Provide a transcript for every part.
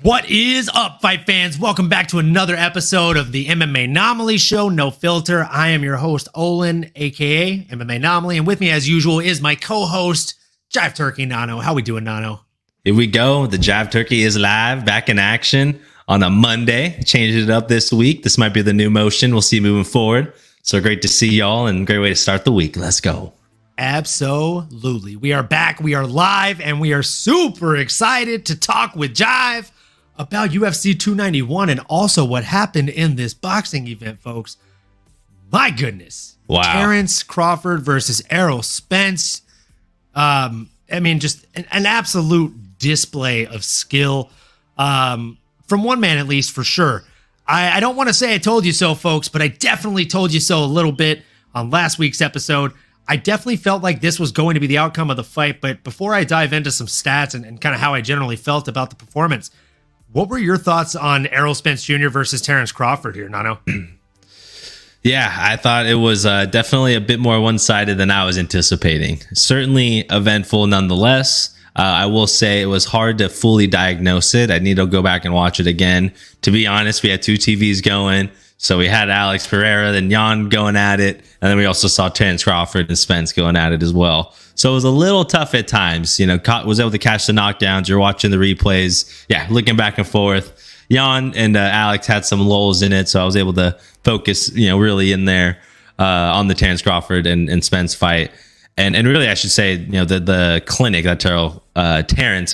What is up, fight fans? Welcome back to another episode of the MMAnomaly Show, No Filter. I am your host, Olin, aka MMAnomaly, and with me, as usual, is my co-host, Jive Turkey Nano. How we doing, Nano? Here we go. The Jive Turkey is live, back in action on a Monday. Changed it up this week. This might be the new motion. We'll see moving forward. So great to see y'all and great way to start the week. Let's go. Absolutely. We are back. We are live, and we are super excited to talk with Jive about UFC 291 and also what happened in this boxing event, folks. My goodness. Wow. Terrence Crawford versus Errol Spence. Just an absolute display of skill from one man, at least, for sure. I don't want to say I told you so, folks, but I definitely told you so a little bit on last week's episode. I definitely felt like this was going to be the outcome of the fight, but before I dive into some stats and kind of how I generally felt about the performance, what were your thoughts on Errol Spence Jr. versus Terrence Crawford here, Nano? Yeah, I thought it was definitely a bit more one-sided than I was anticipating. Certainly eventful nonetheless. I will say it was hard to fully diagnose it. I need to go back and watch it again. To be honest, we had two TVs going. So we had Alex Pereira, then Jan going at it. And then we also saw Terrence Crawford and Spence going at it as well. So it was a little tough at times. You know, was able to catch the knockdowns. You're watching the replays. Yeah, looking back and forth. Jan and Alex had some lulls in it. So I was able to focus, really in there on the Terrence Crawford and Spence fight. And really, I should say, the clinic that Terrence,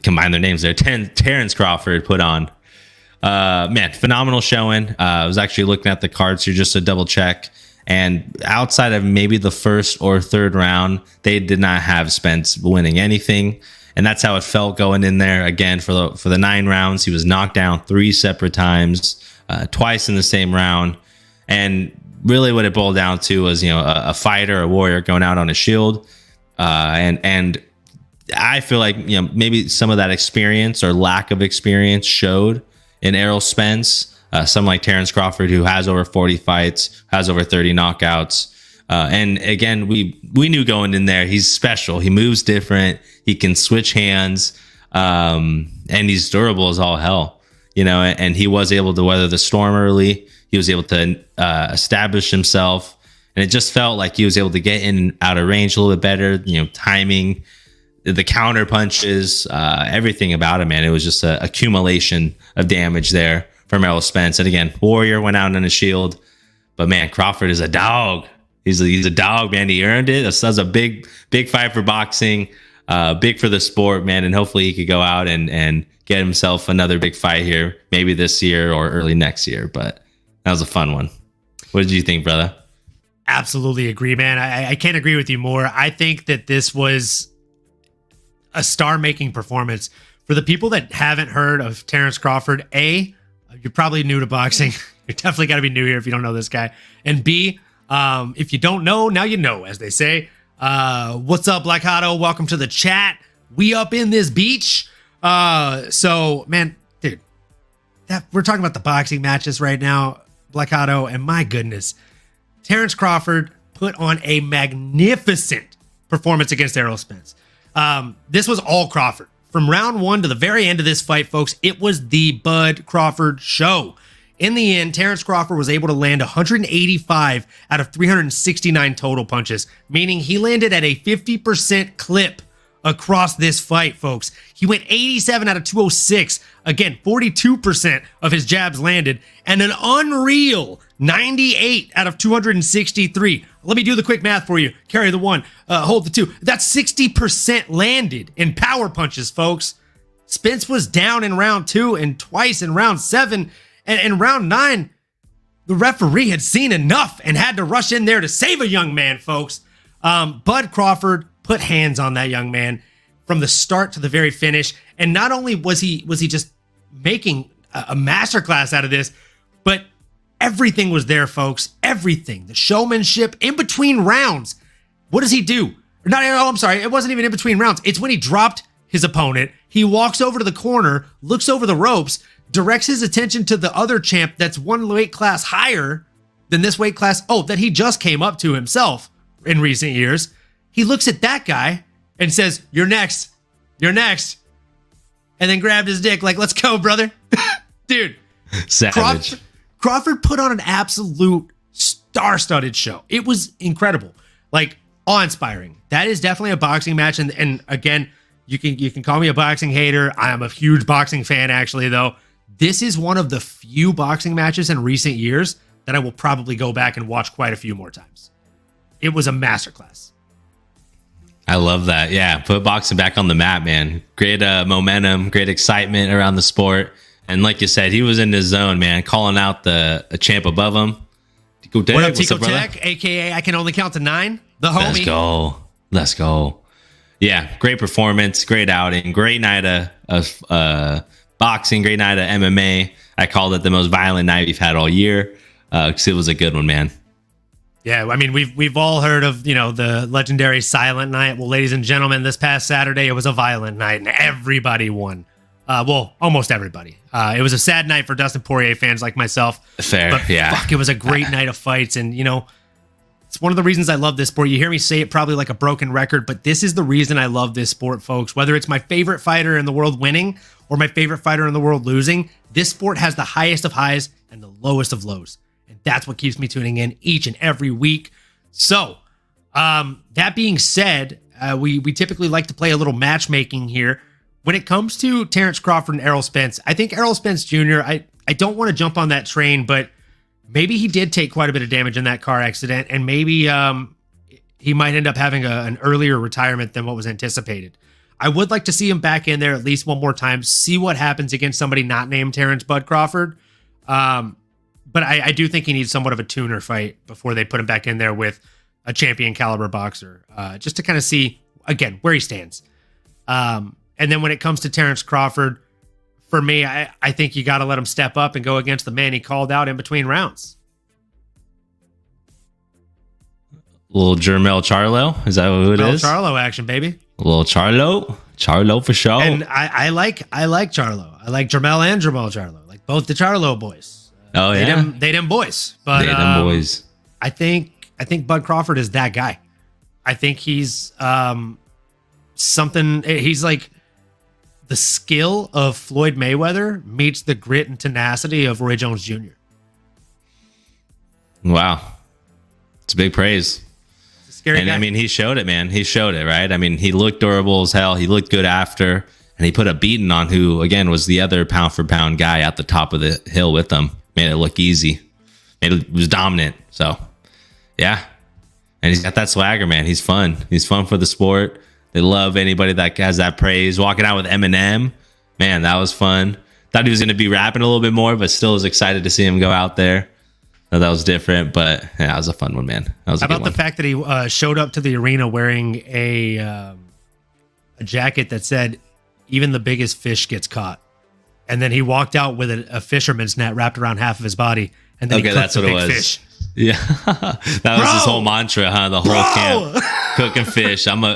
combine their names there. Terrence Crawford put on. Phenomenal showing. I was actually looking at the cards here just to double check. And outside of maybe the first or third round, they did not have Spence winning anything. And that's how it felt going in there. Again, for the 9 rounds, he was knocked down 3 separate times, twice in the same round. And really what it boiled down to was, a fighter, a warrior going out on a shield. And I feel like, maybe some of that experience or lack of experience showed in Errol Spence. Some like Terrence Crawford, who has over 40 fights, has over 30 knockouts. And again, we knew going in there, he's special. He moves different. He can switch hands. And he's durable as all hell, and he was able to weather the storm early. He was able to establish himself. And it just felt like he was able to get in and out of range a little bit better, timing, the counter punches, everything about him, man. It was just an accumulation of damage there from Errol Spence. And again, Warrior went out on a shield, but man, Crawford is a dog. He's a dog, man. He earned it. That's a big fight for boxing, big for the sport, man. And hopefully he could go out and get himself another big fight here, maybe this year or early next year. But that was a fun one. What did you think, brother? Absolutely agree, man. I can't agree with you more. I think that this was a star-making performance. For the people that haven't heard of Terrence Crawford, A, you're probably new to boxing. You're definitely got to be new here if you don't know this guy. And B, if you don't know, now you know, as they say. What's up, Black Hotto? Welcome to the chat. We up in this beach. So, man, dude, we're talking about the boxing matches right now, Black Hotto, and my goodness, Terrence Crawford put on a magnificent performance against Errol Spence. This was all Crawford. From round 1 to the very end of this fight, folks, it was the Bud Crawford show. In the end, Terrence Crawford was able to land 185 out of 369 total punches, meaning he landed at a 50% clip across this fight, folks. He went 87 out of 206. Again, 42% of his jabs landed, and an unreal 98 out of 263. Let me do the quick math for you. Carry the 1, hold the 2. That's 60% landed in power punches, folks. Spence was down in round 2 and twice in round 7. And in round 9, the referee had seen enough and had to rush in there to save a young man, folks. Bud Crawford put hands on that young man from the start to the very finish. And not only was he just making a masterclass out of this, but everything was there, folks. Everything. The showmanship in between rounds. What does he do? I'm sorry. It wasn't even in between rounds. It's when he dropped his opponent. He walks over to the corner, looks over the ropes, directs his attention to the other champ that's one weight class higher than this weight class, that he just came up to himself in recent years. He looks at that guy and says, "You're next. You're next." and then grabbed his dick like, let's go, brother. Dude. Savage. Crawford put on an absolute star-studded show. It was incredible. Like, awe-inspiring. That is definitely a boxing match. And again, you can call me a boxing hater. I am a huge boxing fan, actually, though. This is one of the few boxing matches in recent years that I will probably go back and watch quite a few more times. It was a masterclass. I love that. Yeah, put boxing back on the map, man. Great momentum, great excitement around the sport. And like you said, he was in his zone, man, calling out the champ above him. Tico Tech, what up, Tico Tech, a.k.a. I Can Only Count to 9, the homie. Let's go. Yeah, great performance, great outing, great night of boxing, great night of MMA. I called it the most violent night we've had all year because it was a good one, man. Yeah, I mean, we've all heard of, the legendary Silent Night. Well, ladies and gentlemen, this past Saturday, it was a violent night, and everybody won. Almost everybody. It was a sad night for Dustin Poirier fans like myself. Fair, but yeah. Fuck, it was a great night of fights, and, it's one of the reasons I love this sport. You hear me say it probably like a broken record, but this is the reason I love this sport, folks. Whether it's my favorite fighter in the world winning or my favorite fighter in the world losing, this sport has the highest of highs and the lowest of lows. And that's what keeps me tuning in each and every week. So, that being said, we typically like to play a little matchmaking here. When it comes to Terrence Crawford and Errol Spence, I think Errol Spence Jr., I don't want to jump on that train, but maybe he did take quite a bit of damage in that car accident, and maybe he might end up having an earlier retirement than what was anticipated. I would like to see him back in there at least one more time, see what happens against somebody not named Terrence Bud Crawford. But I do think he needs somewhat of a tuner fight before they put him back in there with a champion caliber boxer, just to kind of see, again, where he stands. And then when it comes to Terrence Crawford, for me, I think you got to let him step up and go against the man he called out in between rounds. Little Jermel Charlo, is that who it is? Charlo action, baby. Little Charlo for sure. And I like Charlo. I like Jermel and Jermel Charlo, like both the Charlo boys. Oh yeah, they them boys. But they them boys. I think Bud Crawford is that guy. I think he's something. He's like the skill of Floyd Mayweather meets the grit and tenacity of Roy Jones Jr. Wow, it's big praise. Scary guy. I mean, he showed it, man. He showed it, right? I mean, he looked durable as hell. He looked good after, and he put a beating on who, again, was the other pound for pound guy at the top of the hill with them. Made it look easy. It was dominant. So, yeah. And he's got that swagger, man. He's fun. He's fun for the sport. They love anybody that has that praise. Walking out with Eminem, man, that was fun. Thought he was going to be rapping a little bit more, but still was excited to see him go out there. That was different, but yeah, that was a fun one, man. That was How about the fact that he showed up to the arena wearing a jacket that said, "Even the biggest fish gets caught," and then he walked out with a fisherman's net wrapped around half of his body, and then he cooked that's the what big it was. Fish. Yeah, that was his whole mantra, huh? The whole camp, cooking fish. I'm a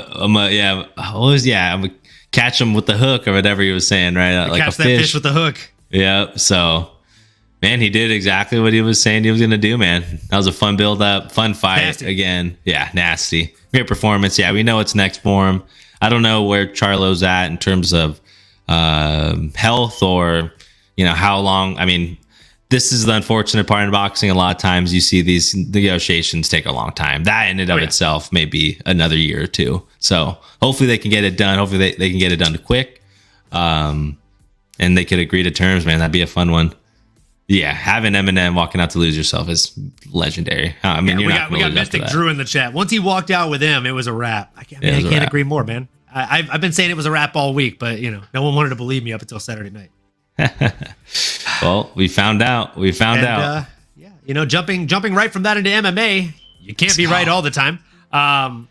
catch him with the hook or whatever he was saying, right? Like catch a that fish with the hook. Yeah, so. Man, he did exactly what he was saying he was going to do, man. That was a fun build-up, fun fight. Nasty. Again. Yeah, nasty. Great performance. Yeah, we know what's next for him. I don't know where Charlo's at in terms of health or, how long. I mean, this is the unfortunate part in boxing. A lot of times you see these negotiations take a long time. That in and of itself may be another year or two. So hopefully they can get it done. Hopefully they can get it done quick. And they could agree to terms, man. That'd be a fun one. Yeah, having Eminem walking out to lose yourself is legendary. I mean, we got Mystic Drew in the chat. Once he walked out with him, it was a wrap. I can't agree more, man. I've been saying it was a wrap all week, but no one wanted to believe me up until Saturday night. Well, we found out. Yeah, jumping right from that into MMA, you can't be right all the time. I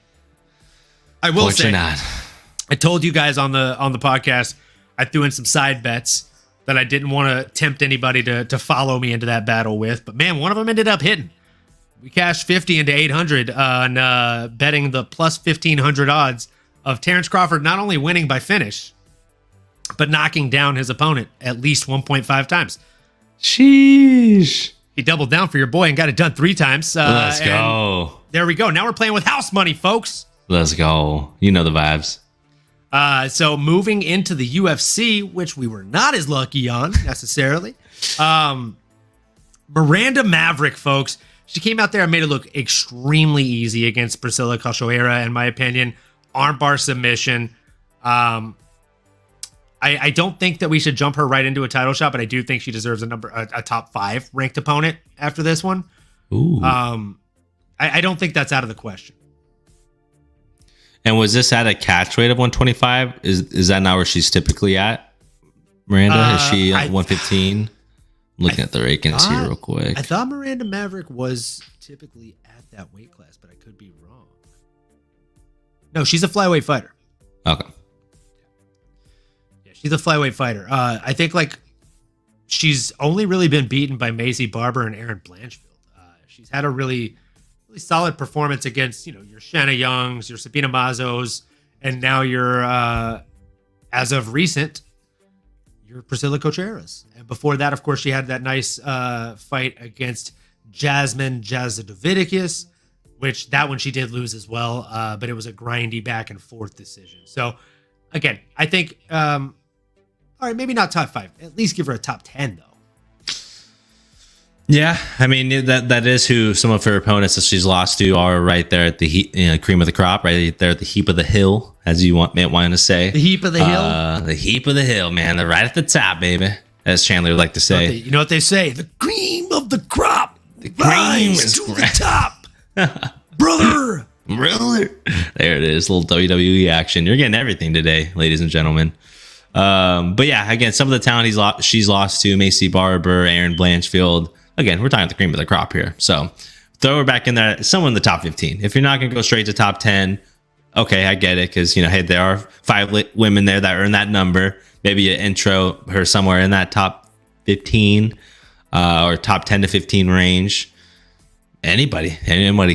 will say, I told you guys on the podcast, I threw in some side bets that I didn't want to tempt anybody to follow me into that battle with. But man, one of them ended up hitting. We cashed 50 into 800 on betting the plus 1,500 odds of Terrence Crawford not only winning by finish, but knocking down his opponent at least 1.5 times. Sheesh. He doubled down for your boy and got it done 3 times. Let's go. There we go. Now we're playing with house money, folks. Let's go. You know the vibes. So moving into the UFC, which we were not as lucky on necessarily. Miranda Maverick, folks. She came out there and made it look extremely easy against Priscilla Cachoeira, in my opinion. Armbar submission. I don't think that we should jump her right into a title shot, but I do think she deserves a top 5 ranked opponent after this one. Ooh. I don't think that's out of the question. And was this at a catch weight of 125? Is that not where she's typically at? Miranda, is she at 115? I'm looking at the rankings here real quick. I thought Miranda Maverick was typically at that weight class, but I could be wrong. No, she's a flyweight fighter. Okay. Yeah, she's a flyweight fighter. I think like she's only really been beaten by Macy Barber and Erin Blanchfield. She's had a really solid performance against, your Shanna Youngs, your Sabina Mazos, and now your, as of recent, your Priscilla Contreras. And before that, of course, she had that nice fight against Jasmine Jazdovickus, which that one she did lose as well, but it was a grindy back and forth decision. So, again, I think, all right, maybe not top 5. At least give her a top 10, though. Yeah, I mean that is who some of her opponents that she's lost to are right there at the cream of the crop, right there at the heap of the hill, as you might want to say. The heap of the hill. The heap of the hill, man. They're right at the top, baby, as Chandler would like to say. You know what they say? The cream of the crop. The cream is to the top, brother. There it is, little WWE action. You're getting everything today, ladies and gentlemen. But yeah, again, some of the talent she's lost to Macy Barber, Erin Blanchfield. Again, we're talking the cream of the crop here. So throw her back in there, someone in the top 15. If you're not going to go straight to top 10, okay, I get it. Because, hey, there are 5 women there that earn that number. Maybe you intro her somewhere in that top 15 or top 10 to 15 range. Anybody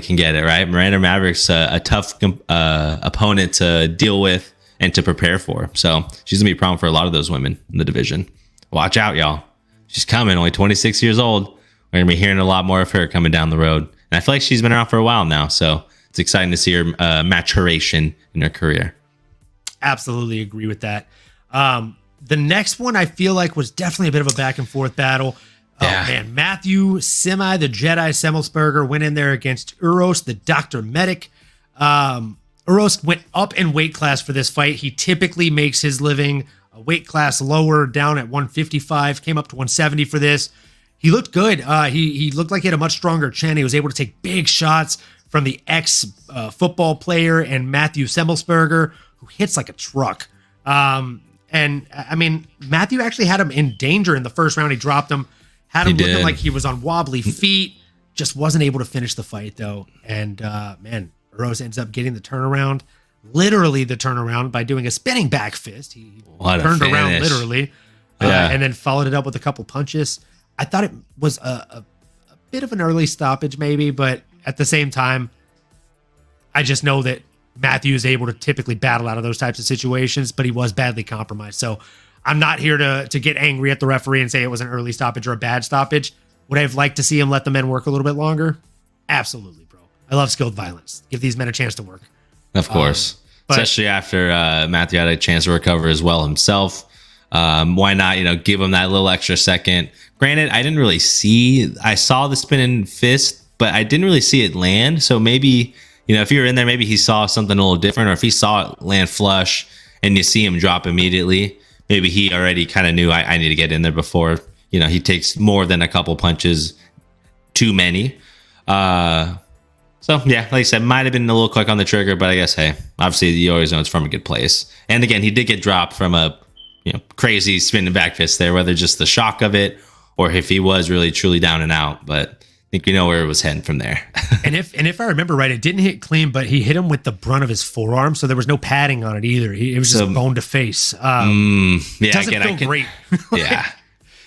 can get it, right? Miranda Maverick's a tough opponent to deal with and to prepare for. So she's going to be a problem for a lot of those women in the division. Watch out, y'all. She's coming, only 26 years old. We're going to be hearing a lot more of her coming down the road. And I feel like she's been around for a while now. So it's exciting to see her maturation in her career. Absolutely agree with that. The next one I feel like was definitely a bit of a back and forth battle. Yeah. Oh, man. Matthew Semi, the Jedi Semmelsberger, went in there against Uros, the Dr. Medic. Uros went up in weight class for this fight. He typically makes his living a weight class lower, down at 155, came up to 170 for this. He looked good. He looked like he had a much stronger chin. He was able to take big shots from the ex-football player and Matthew Semmelsberger, who hits like a truck. And, I mean, Matthew actually had him in danger in the first round. He dropped him, had him looking like he was on wobbly feet, just wasn't able to finish the fight, though. And, man, Rose ends up getting the turnaround, literally the turnaround, by doing a spinning back fist. He turned around literally, and then followed it up with a couple punches. I thought it was a bit of an early stoppage maybe, but at the same time, I just know that Matthew is able to typically battle out of those types of situations, but he was badly compromised. So I'm not here to get angry at the referee and say it was an early stoppage or a bad stoppage. Would I have liked to see him let the men work a little bit longer? Absolutely, bro. I love skilled violence. Give these men a chance to work. Of course. Especially after Matthew had a chance to recover as well himself. Why not, give him that little extra second? Granted, I saw the spinning fist, but I didn't really see it land. So maybe, if you were in there, maybe he saw something a little different, or if he saw it land flush and you see him drop immediately, maybe he already kind of knew I need to get in there before, he takes more than a couple punches, too many. So yeah, like I said, might have been a little quick on the trigger, but I guess, hey, obviously you always know it's from a good place. And again, he did get dropped from a crazy spinning back fist there, whether just the shock of it or if he was really truly down and out. But I think we know where it was heading from there. and if I remember right, it didn't hit clean, but he hit him with the brunt of his forearm, so there was no padding on it either. It was just bone to face. Doesn't feel great. Yeah.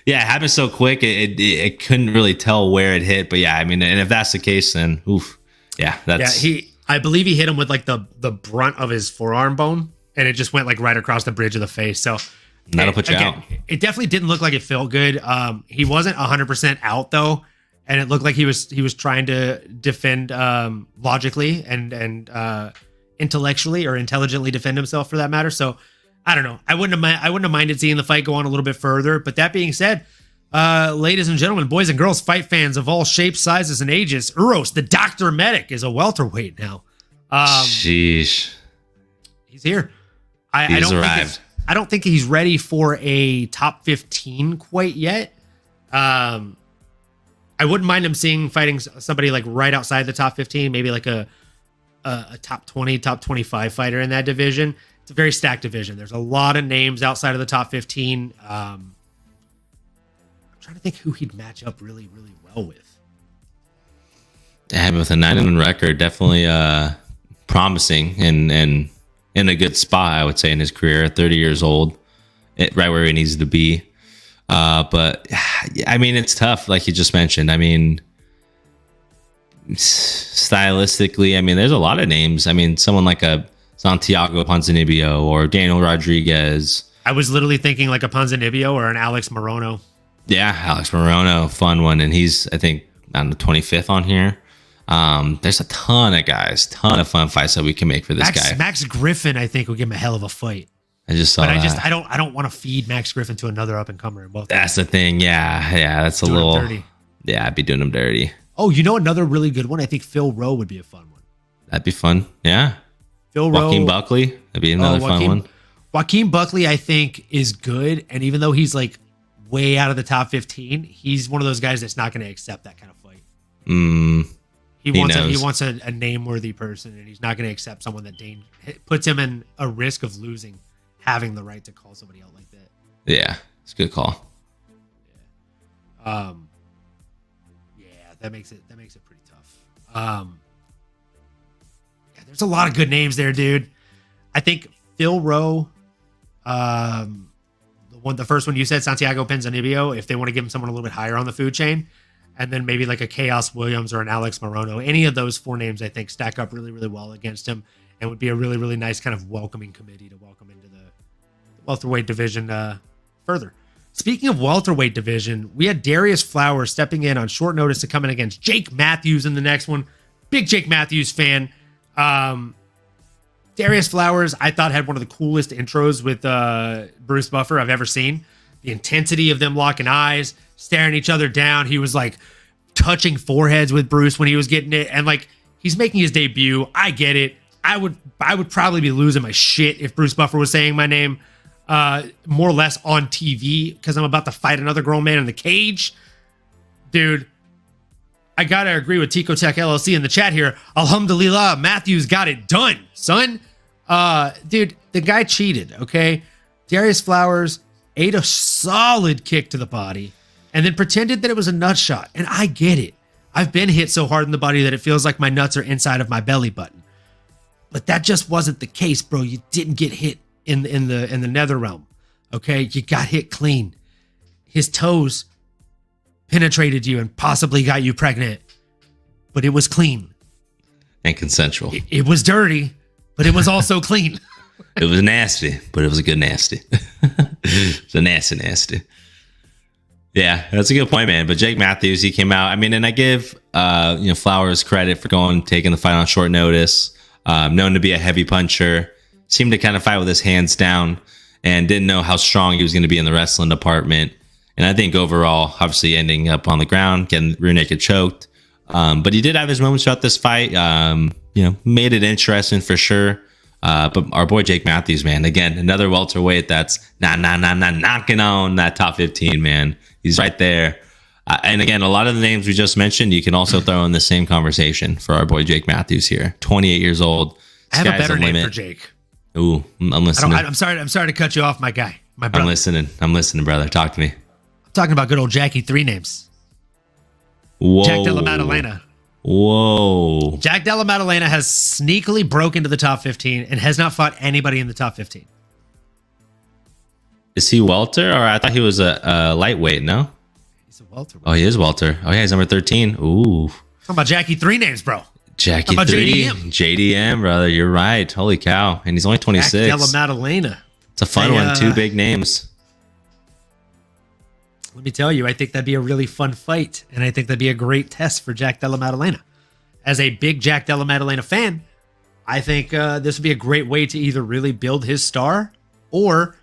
Yeah, it happened so quick, it couldn't really tell where it hit. But yeah, I mean, and if that's the case, then oof. Yeah, that's... Yeah, I believe he hit him with like the brunt of his forearm bone, and it just went like right across the bridge of the face. So that'll put you out. It definitely didn't look like it felt good. He wasn't 100% out though, and it looked like he was trying to defend logically, and intellectually or intelligently defend himself for that matter. So I don't know. I wouldn't have minded seeing the fight go on a little bit further. But that being said, ladies and gentlemen, boys and girls, fight fans of all shapes, sizes, and ages, Uros, the Dr. Medic, is a welterweight now. Sheesh. He's here. I don't think he's ready for a top 15 quite yet. I wouldn't mind him fighting somebody like right outside the top 15, maybe like a top 20, top 25 fighter in that division. It's a very stacked division. There's a lot of names outside of the top 15. I'm trying to think who he'd match up really, really well with. Yeah, with a 9-1 record, definitely promising and in a good spot, I would say, in his career. 30 years old, right where he needs to be. But I mean, it's tough, like you just mentioned. I mean, stylistically, I mean, there's a lot of names. I mean, someone like a Santiago Ponzinibbio or Daniel Rodriguez. I was literally thinking like a Ponzinibbio or an Alex Morono. Yeah, Alex Morono, fun one. And he's, I think, on the 25th on here. There's a ton of guys, ton of fun fights that we can make for this guy. Max Griffin, I think, will give him a hell of a fight. I just saw that. I don't want to feed Max Griffin to another up and comer. That's the thing. Yeah, that's a little dirty. Yeah, I'd be doing him dirty. Oh, you know another really good one? I think Phil Rowe would be a fun one. That'd be fun. Yeah. Phil Rowe. Joaquin Buckley. That'd be another fun one. Joaquin Buckley, I think, is good. And even though he's like way out of the top 15, he's one of those guys that's not going to accept that kind of fight. He wants a name-worthy person, and he's not going to accept someone that puts him in a risk of losing, having the right to call somebody out like that. Yeah, it's a good call. Yeah. That makes it pretty tough. Yeah, there's a lot of good names there, dude. I think Phil Rowe, the first one you said, Santiago Ponzinibbio, if they want to give him someone a little bit higher on the food chain, and then maybe like a Chaos Williams or an Alex Morono, any of those four names I think stack up really, really well against him, and would be a really, really nice kind of welcoming committee to welcome into the welterweight division further. Speaking of welterweight division, we had Darius Flowers stepping in on short notice to come in against Jake Matthews in the next one. Big Jake Matthews fan. Darius Flowers, I thought, had one of the coolest intros with Bruce Buffer I've ever seen. The intensity of them locking eyes, staring each other down. He was like touching foreheads with Bruce when he was getting it. And like, he's making his debut. I get it. I would probably be losing my shit if Bruce Buffer was saying my name more or less on TV because I'm about to fight another grown man in the cage. Dude, I gotta agree with Tico Tech LLC in the chat here. Alhamdulillah, Matthews got it done, son. Dude, the guy cheated, okay? Darius Flowers ate a solid kick to the body and then pretended that it was a nut shot. And I get it. I've been hit so hard in the body that it feels like my nuts are inside of my belly button. But that just wasn't the case, bro. You didn't get hit in the nether realm, okay? You got hit clean. His toes penetrated you and possibly got you pregnant, but it was clean and consensual. It was dirty, but it was also clean. It was nasty, but it was a good nasty. It's a nasty. Yeah, that's a good point, man. But Jake Matthews, he came out. I mean, and I give Flowers credit for taking the fight on short notice. Known to be a heavy puncher, seemed to kind of fight with his hands down, and didn't know how strong he was going to be in the wrestling department. And I think overall, obviously ending up on the ground, getting rear naked choked. But he did have his moments throughout this fight. Made it interesting for sure. But our boy Jake Matthews, man, again, another welterweight that's knocking on that top 15, man. He's right there. And again, a lot of the names we just mentioned, you can also throw in the same conversation for our boy Jake Matthews here. 28 years old. I have a better name for Jake. Ooh, I'm listening. I'm sorry to cut you off, my guy. My brother. I'm listening, brother. Talk to me. I'm talking about good old Jackie, 3 names. Whoa. Jack Della Maddalena. Whoa. Jack Della Maddalena has sneakily broken into the top 15 and has not fought anybody in the top 15. Is he welter, or I thought he was a lightweight? No, he's a welter. Oh, he is welter. Oh yeah, he's number 13. Ooh. Talking about Jackie, 3 names, bro. Jackie 3, JDM, brother. You're right. Holy cow. And he's only 26. Jack Della Maddalena. It's a fun one. 2 big names. Let me tell you, I think that'd be a really fun fight. And I think that'd be a great test for Jack Della Maddalena. As a big Jack Della Maddalena fan, I think this would be a great way to either really build his star or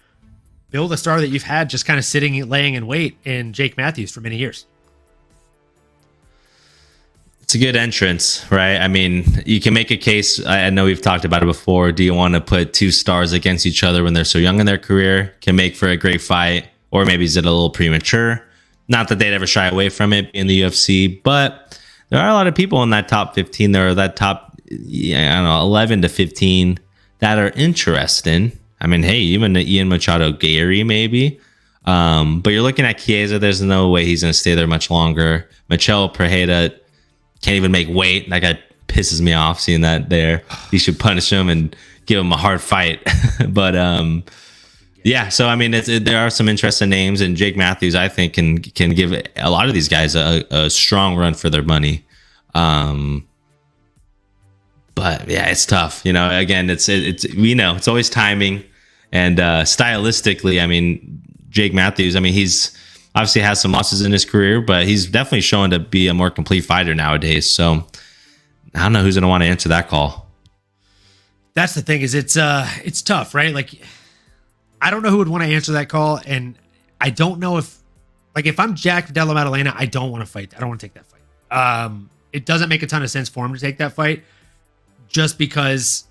build a star that you've had just kind of sitting, laying in wait in Jake Matthews for many years. It's a good entrance, right? I mean, you can make a case. I know we've talked about it before. Do you want to put two stars against each other when they're so young in their career? Can make for a great fight, or maybe is it a little premature? Not that they'd ever shy away from it in the UFC, but there are a lot of people in that top 15. There are that top, I don't know, 11 to 15 that are interesting. I mean, hey, even Ian Machado Gary maybe. But you're looking at Chiesa. There's no way he's going to stay there much longer. Michel Pereira can't even make weight. That guy pisses me off seeing that there. You should punish him and give him a hard fight. But yeah, so I mean, there are some interesting names, and Jake Matthews, I think, can give a lot of these guys a strong run for their money. But yeah, it's tough. You know, again, it's we know it's always timing, and stylistically, I mean, Jake Matthews, I mean, he's obviously has some losses in his career, but he's definitely shown to be a more complete fighter nowadays. So I don't know who's going to want to answer that call. That's the thing, is it's tough, right? Like, I don't know who would want to answer that call, and I don't know if I'm Jack Della Maddalena, I don't want to fight. I don't want to take that fight. It doesn't make a ton of sense for him to take that fight, just because,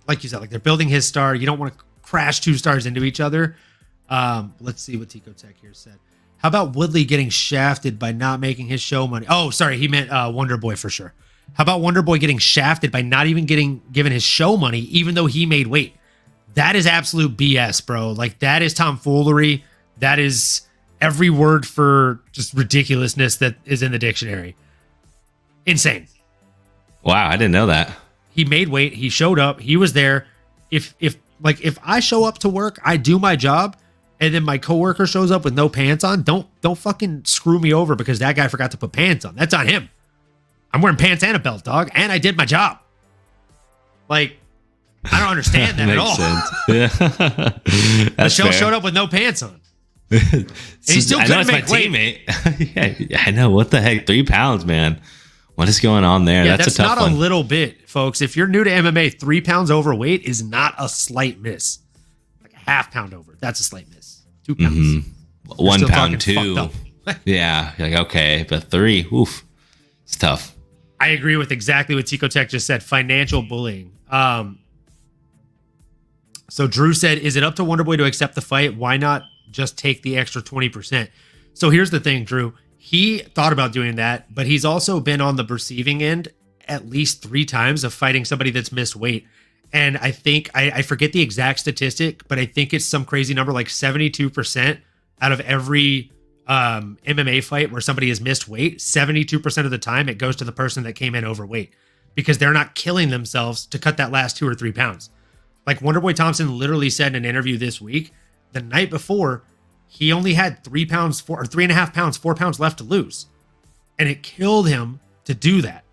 like you said, like they're building his star. You don't want to crash two stars into each other. Let's see what Tico Tech here said. How about Woodley getting shafted by not making his show money? Oh, sorry, he meant Wonder Boy for sure. How about Wonder Boy getting shafted by not even given his show money, even though he made weight? That is absolute BS, bro. Like, that is tomfoolery. That is every word for just ridiculousness that is in the dictionary. Insane. Wow, I didn't know that. He made weight. He showed up. He was there. If I show up to work, I do my job, and then my coworker shows up with no pants on, don't fucking screw me over because that guy forgot to put pants on. That's on him. I'm wearing pants and a belt, dog, and I did my job. Like, I don't understand that at all. Yeah. Michelle showed up with no pants on. And he still couldn't make weight. Teammate. Yeah, I know. What the heck? 3 pounds, man. What is going on there? Yeah, that's a tough not one. a little bit, folks. If you're new to MMA, 3 pounds overweight is not a slight miss. Like a half pound over, that's a slight miss. 2 pounds. Mm-hmm. 1 pound, 2. Yeah, you're like, okay, but 3, oof, it's tough. I agree with exactly what Tico Tech just said. Financial bullying. So Drew said, is it up to Wonderboy to accept the fight? Why not just take the extra 20%? So here's the thing, Drew. He thought about doing that, but he's also been on the receiving end at least 3 times of fighting somebody that's missed weight. And I think, I forget the exact statistic, but I think it's some crazy number, like 72% out of every MMA fight where somebody has missed weight, 72% of the time it goes to the person that came in overweight because they're not killing themselves to cut that last 2 or 3 pounds. Like Wonderboy Thompson literally said in an interview this week, the night before, he only had 3 pounds, 3.5 pounds, 4 pounds left to lose. And it killed him to do that.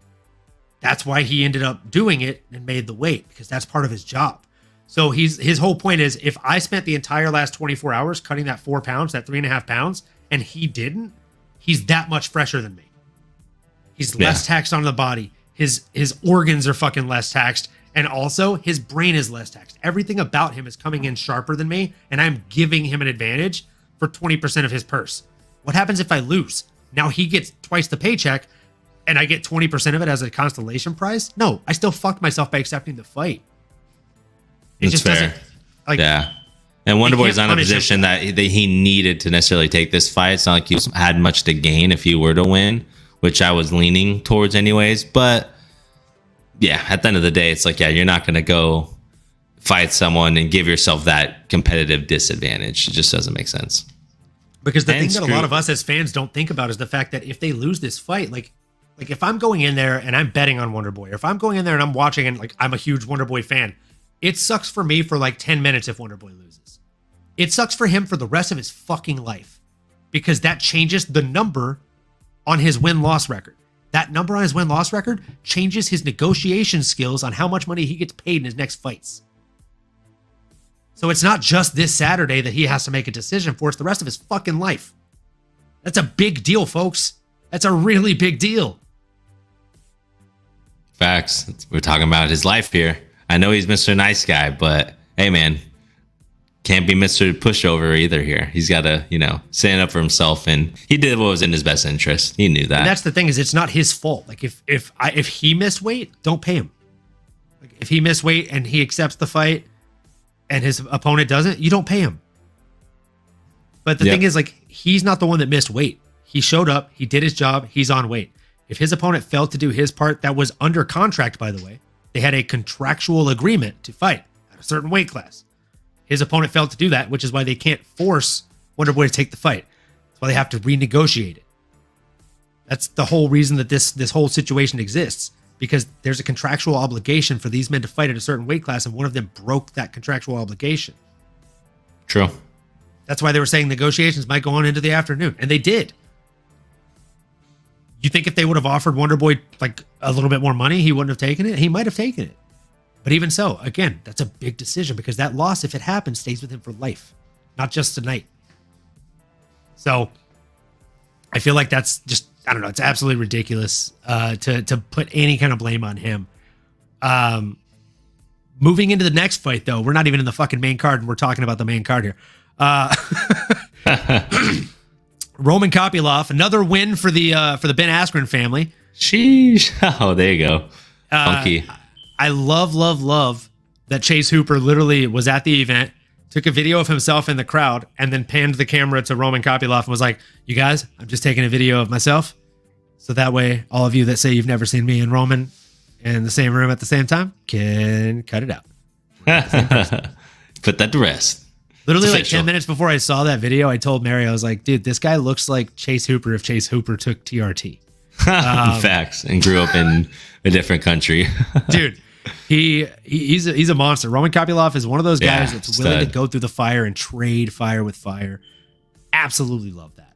That's why he ended up doing it and made the weight, because that's part of his job. So his whole point is, if I spent the entire last 24 hours cutting that 4 pounds, that 3.5 pounds, and he didn't, he's that much fresher than me. He's less taxed on the body. His organs are fucking less taxed. And also, his brain is less taxed. Everything about him is coming in sharper than me, and I'm giving him an advantage for 20% of his purse. What happens if I lose? Now he gets twice the paycheck, and I get 20% of it as a constellation prize? No, I still fucked myself by accepting the fight. It just doesn't. Like, yeah. And Wonderboy's not in a position that he needed to necessarily take this fight. It's not like he had much to gain if he were to win, which I was leaning towards anyways. But yeah, at the end of the day, it's like, yeah, you're not going to go fight someone and give yourself that competitive disadvantage. It just doesn't make sense. Because the thing that a lot of us as fans don't think about is the fact that if they lose this fight, like if I'm going in there and I'm betting on Wonderboy, or if I'm going in there and I'm watching and like I'm a huge Wonderboy fan, it sucks for me for like 10 minutes if Wonderboy loses. It sucks for him for the rest of his fucking life, because that changes the number on his win-loss record. That number on his win-loss record changes his negotiation skills on how much money he gets paid in his next fights. So it's not just this Saturday that he has to make a decision for. It's the rest of his fucking life. That's a big deal, folks. That's a really big deal. Facts. We're talking about his life here. I know he's Mr. Nice Guy, but hey, man, can't be Mr. Pushover either here. He's got to, stand up for himself, and he did what was in his best interest. He knew that. And that's the thing, is it's not his fault. Like if he missed weight, don't pay him. Like if he missed weight and he accepts the fight and his opponent doesn't, you don't pay him. But the thing is, like, he's not the one that missed weight. He showed up, he did his job, he's on weight. If his opponent failed to do his part, that was under contract, by the way. They had a contractual agreement to fight at a certain weight class. His opponent failed to do that, which is why they can't force Wonderboy to take the fight. That's why they have to renegotiate it. That's the whole reason that this whole situation exists, because there's a contractual obligation for these men to fight at a certain weight class, and one of them broke that contractual obligation. True. That's why they were saying negotiations might go on into the afternoon, and they did. You think if they would have offered Wonderboy like a little bit more money, he wouldn't have taken it? He might have taken it. But even so, again, that's a big decision, because that loss, if it happens, stays with him for life, not just tonight. So I feel like that's just, I don't know, it's absolutely ridiculous to put any kind of blame on him. Moving into the next fight, though, we're not even in the fucking main card, and we're talking about the main card here. Roman Kopylov, another win for the Ben Askren family. Sheesh. Oh, there you go. Funky. I love that Chase Hooper literally was at the event, took a video of himself in the crowd, and then panned the camera to Roman Kopylov and was like, "You guys, I'm just taking a video of myself. So that way, all of you that say you've never seen me and Roman in the same room at the same time can cut it out." Put that to rest. Literally like 10 minutes before I saw that video, I told Mary, I was like, dude, this guy looks like Chase Hooper if Chase Hooper took TRT. Facts. And grew up in a different country. Dude, he's a monster. Roman Kopylov is one of those guys that's willing to go through the fire and trade fire with fire. Absolutely love that.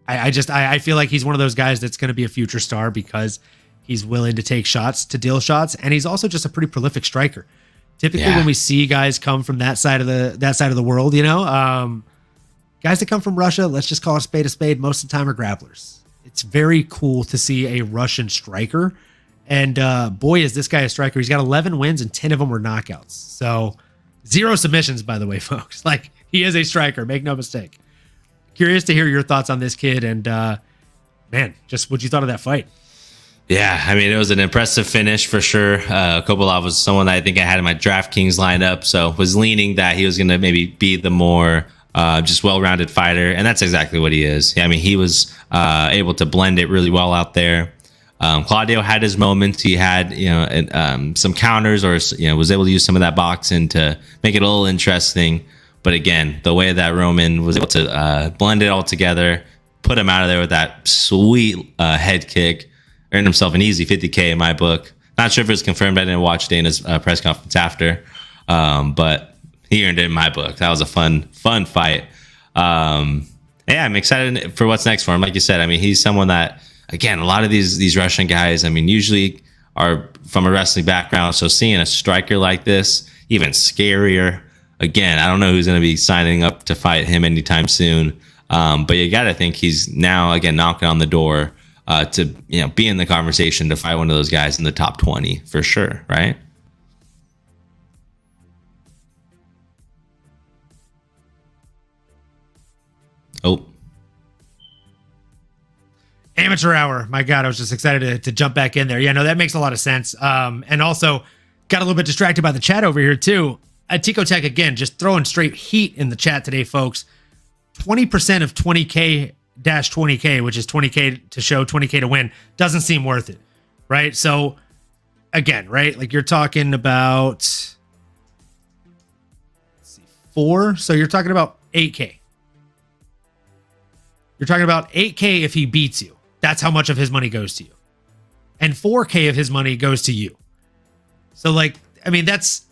I feel like he's one of those guys that's going to be a future star because he's willing to take shots, to deal shots, and he's also just a pretty prolific striker. Typically, when we see guys come from that side of the world, guys that come from Russia, let's just call a spade, most of the time are grapplers. It's very cool to see a Russian striker, and boy, is this guy a striker. He's got 11 wins, and 10 of them were knockouts. So 0 submissions, by the way, folks. Like, he is a striker, make no mistake. Curious to hear your thoughts on this kid, and man, just what you thought of that fight. Yeah, I mean, it was an impressive finish for sure. Kopylov was someone that I think I had in my DraftKings lineup, so was leaning that he was going to maybe be the more just well-rounded fighter, and that's exactly what he is. I mean, he was able to blend it really well out there. Claudio had his moments. He had some counters, or was able to use some of that boxing to make it a little interesting. But again, the way that Roman was able to blend it all together, put him out of there with that sweet head kick. Earned himself an easy 50K in my book. Not sure if it was confirmed. I didn't watch Dana's press conference after, but he earned it in my book. That was a fun fight. I'm excited for what's next for him. Like you said, I mean, he's someone that, again, a lot of these Russian guys, I mean, usually are from a wrestling background. So seeing a striker like this, even scarier. Again, I don't know who's going to be signing up to fight him anytime soon. But you got to think he's now, again, knocking on the door to be in the conversation to fight one of those guys in the top 20 for sure, right? Oh, amateur hour. My God, I was just excited to jump back in there. Yeah, no, that makes a lot of sense. And also got a little bit distracted by the chat over here too. Tico Tech again, just throwing straight heat in the chat today, folks. 20% of 20K. -20K, which is 20K to show, 20K to win, doesn't seem worth it, right? So again, right, like you're talking about, let's see, 4, so you're talking about 8K. You're talking about 8K if he beats you. That's how much of his money goes to you. And 4K of his money goes to you. So like, I mean, that's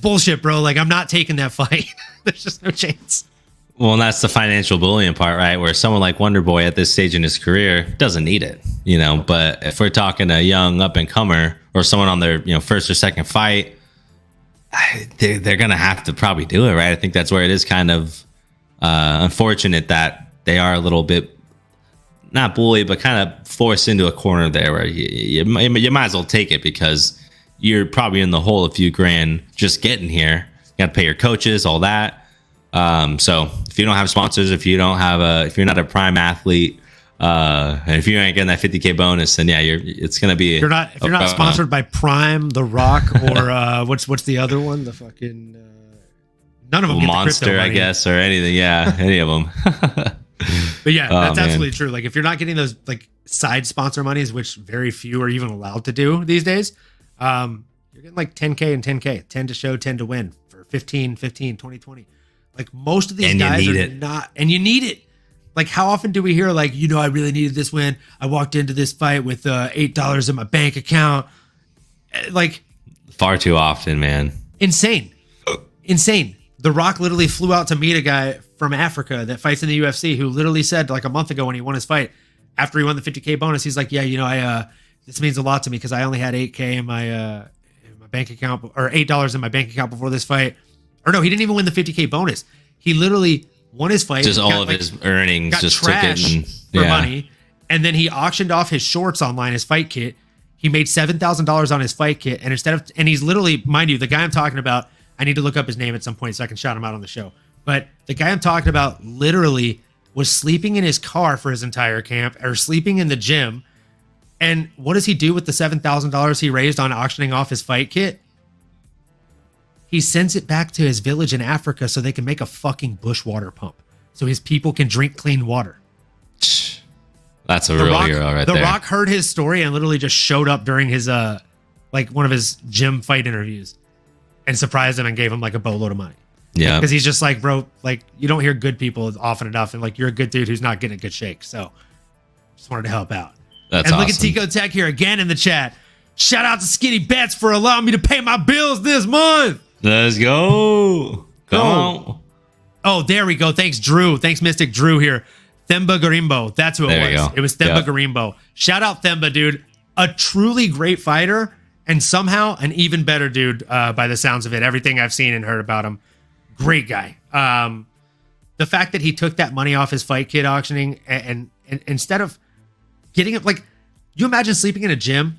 bullshit, bro. Like, I'm not taking that fight. There's just no chance. Well, and that's the financial bullying part, right? Where someone like Wonderboy at this stage in his career doesn't need it, But if we're talking a young up and comer or someone on their first or second fight, they're gonna have to probably do it, right? I think that's where it is kind of unfortunate that they are a little bit not bullied, but kind of forced into a corner there where you might as well take it because you're probably in the hole a few grand just getting here. You got to pay your coaches, all that. So if you don't have sponsors, if you're not a prime athlete, and if you ain't getting that 50K bonus, then yeah, it's gonna be. If you're not sponsored by Prime, The Rock, or what's the other one? The fucking none of them. Get Monster, the crypto I money. guess, or anything. Yeah, any of them. But yeah, that's man. absolutely true. Like if you're not getting those like side sponsor monies, which very few are even allowed to do these days, you're getting like 10K and 10K, 10 to show, 10 to win for 15, 20. Like most of these guys are not, and you need it. Like how often do we hear like, I really needed this win. I walked into this fight with $8 in my bank account. Like far too often, man. Insane. The Rock literally flew out to meet a guy from Africa that fights in the UFC who literally said like a month ago when he won his fight, after he won the 50K bonus, he's like, yeah, this means a lot to me because I only had $8K in my bank account, or $8 in my bank account before this fight. Or no, he didn't even win the 50K bonus. He literally won his fight. Just all of his earnings got just took it for money. And then he auctioned off his shorts online, his fight kit. He made $7,000 on his fight kit. And he's literally, mind you, the guy I'm talking about, I need to look up his name at some point so I can shout him out on the show. But the guy I'm talking about literally was sleeping in his car for his entire camp, or sleeping in the gym. And what does he do with the $7,000 he raised on auctioning off his fight kit? He sends it back to his village in Africa so they can make a fucking bush water pump so his people can drink clean water. That's a real hero right there. The Rock heard his story and literally just showed up during his one of his gym fight interviews and surprised him and gave him like a boatload of money. Yeah. Because he's just like, bro, like you don't hear good people often enough, and like you're a good dude who's not getting a good shake. So just wanted to help out. That's and awesome. Look at Tico Tech here again in the chat. Shout out to Skinny Bets for allowing me to pay my bills this month. Let's go. Come on. Oh, there we go. Thanks, Drew. Thanks, Mystic Drew here. Themba Garimbo. That's who it was. It was Themba Garimbo. Shout out Themba, dude. A truly great fighter, and somehow an even better dude by the sounds of it. Everything I've seen and heard about him. Great guy. The fact that he took that money off his fight kit auctioning and instead of getting it, like, you imagine sleeping in a gym,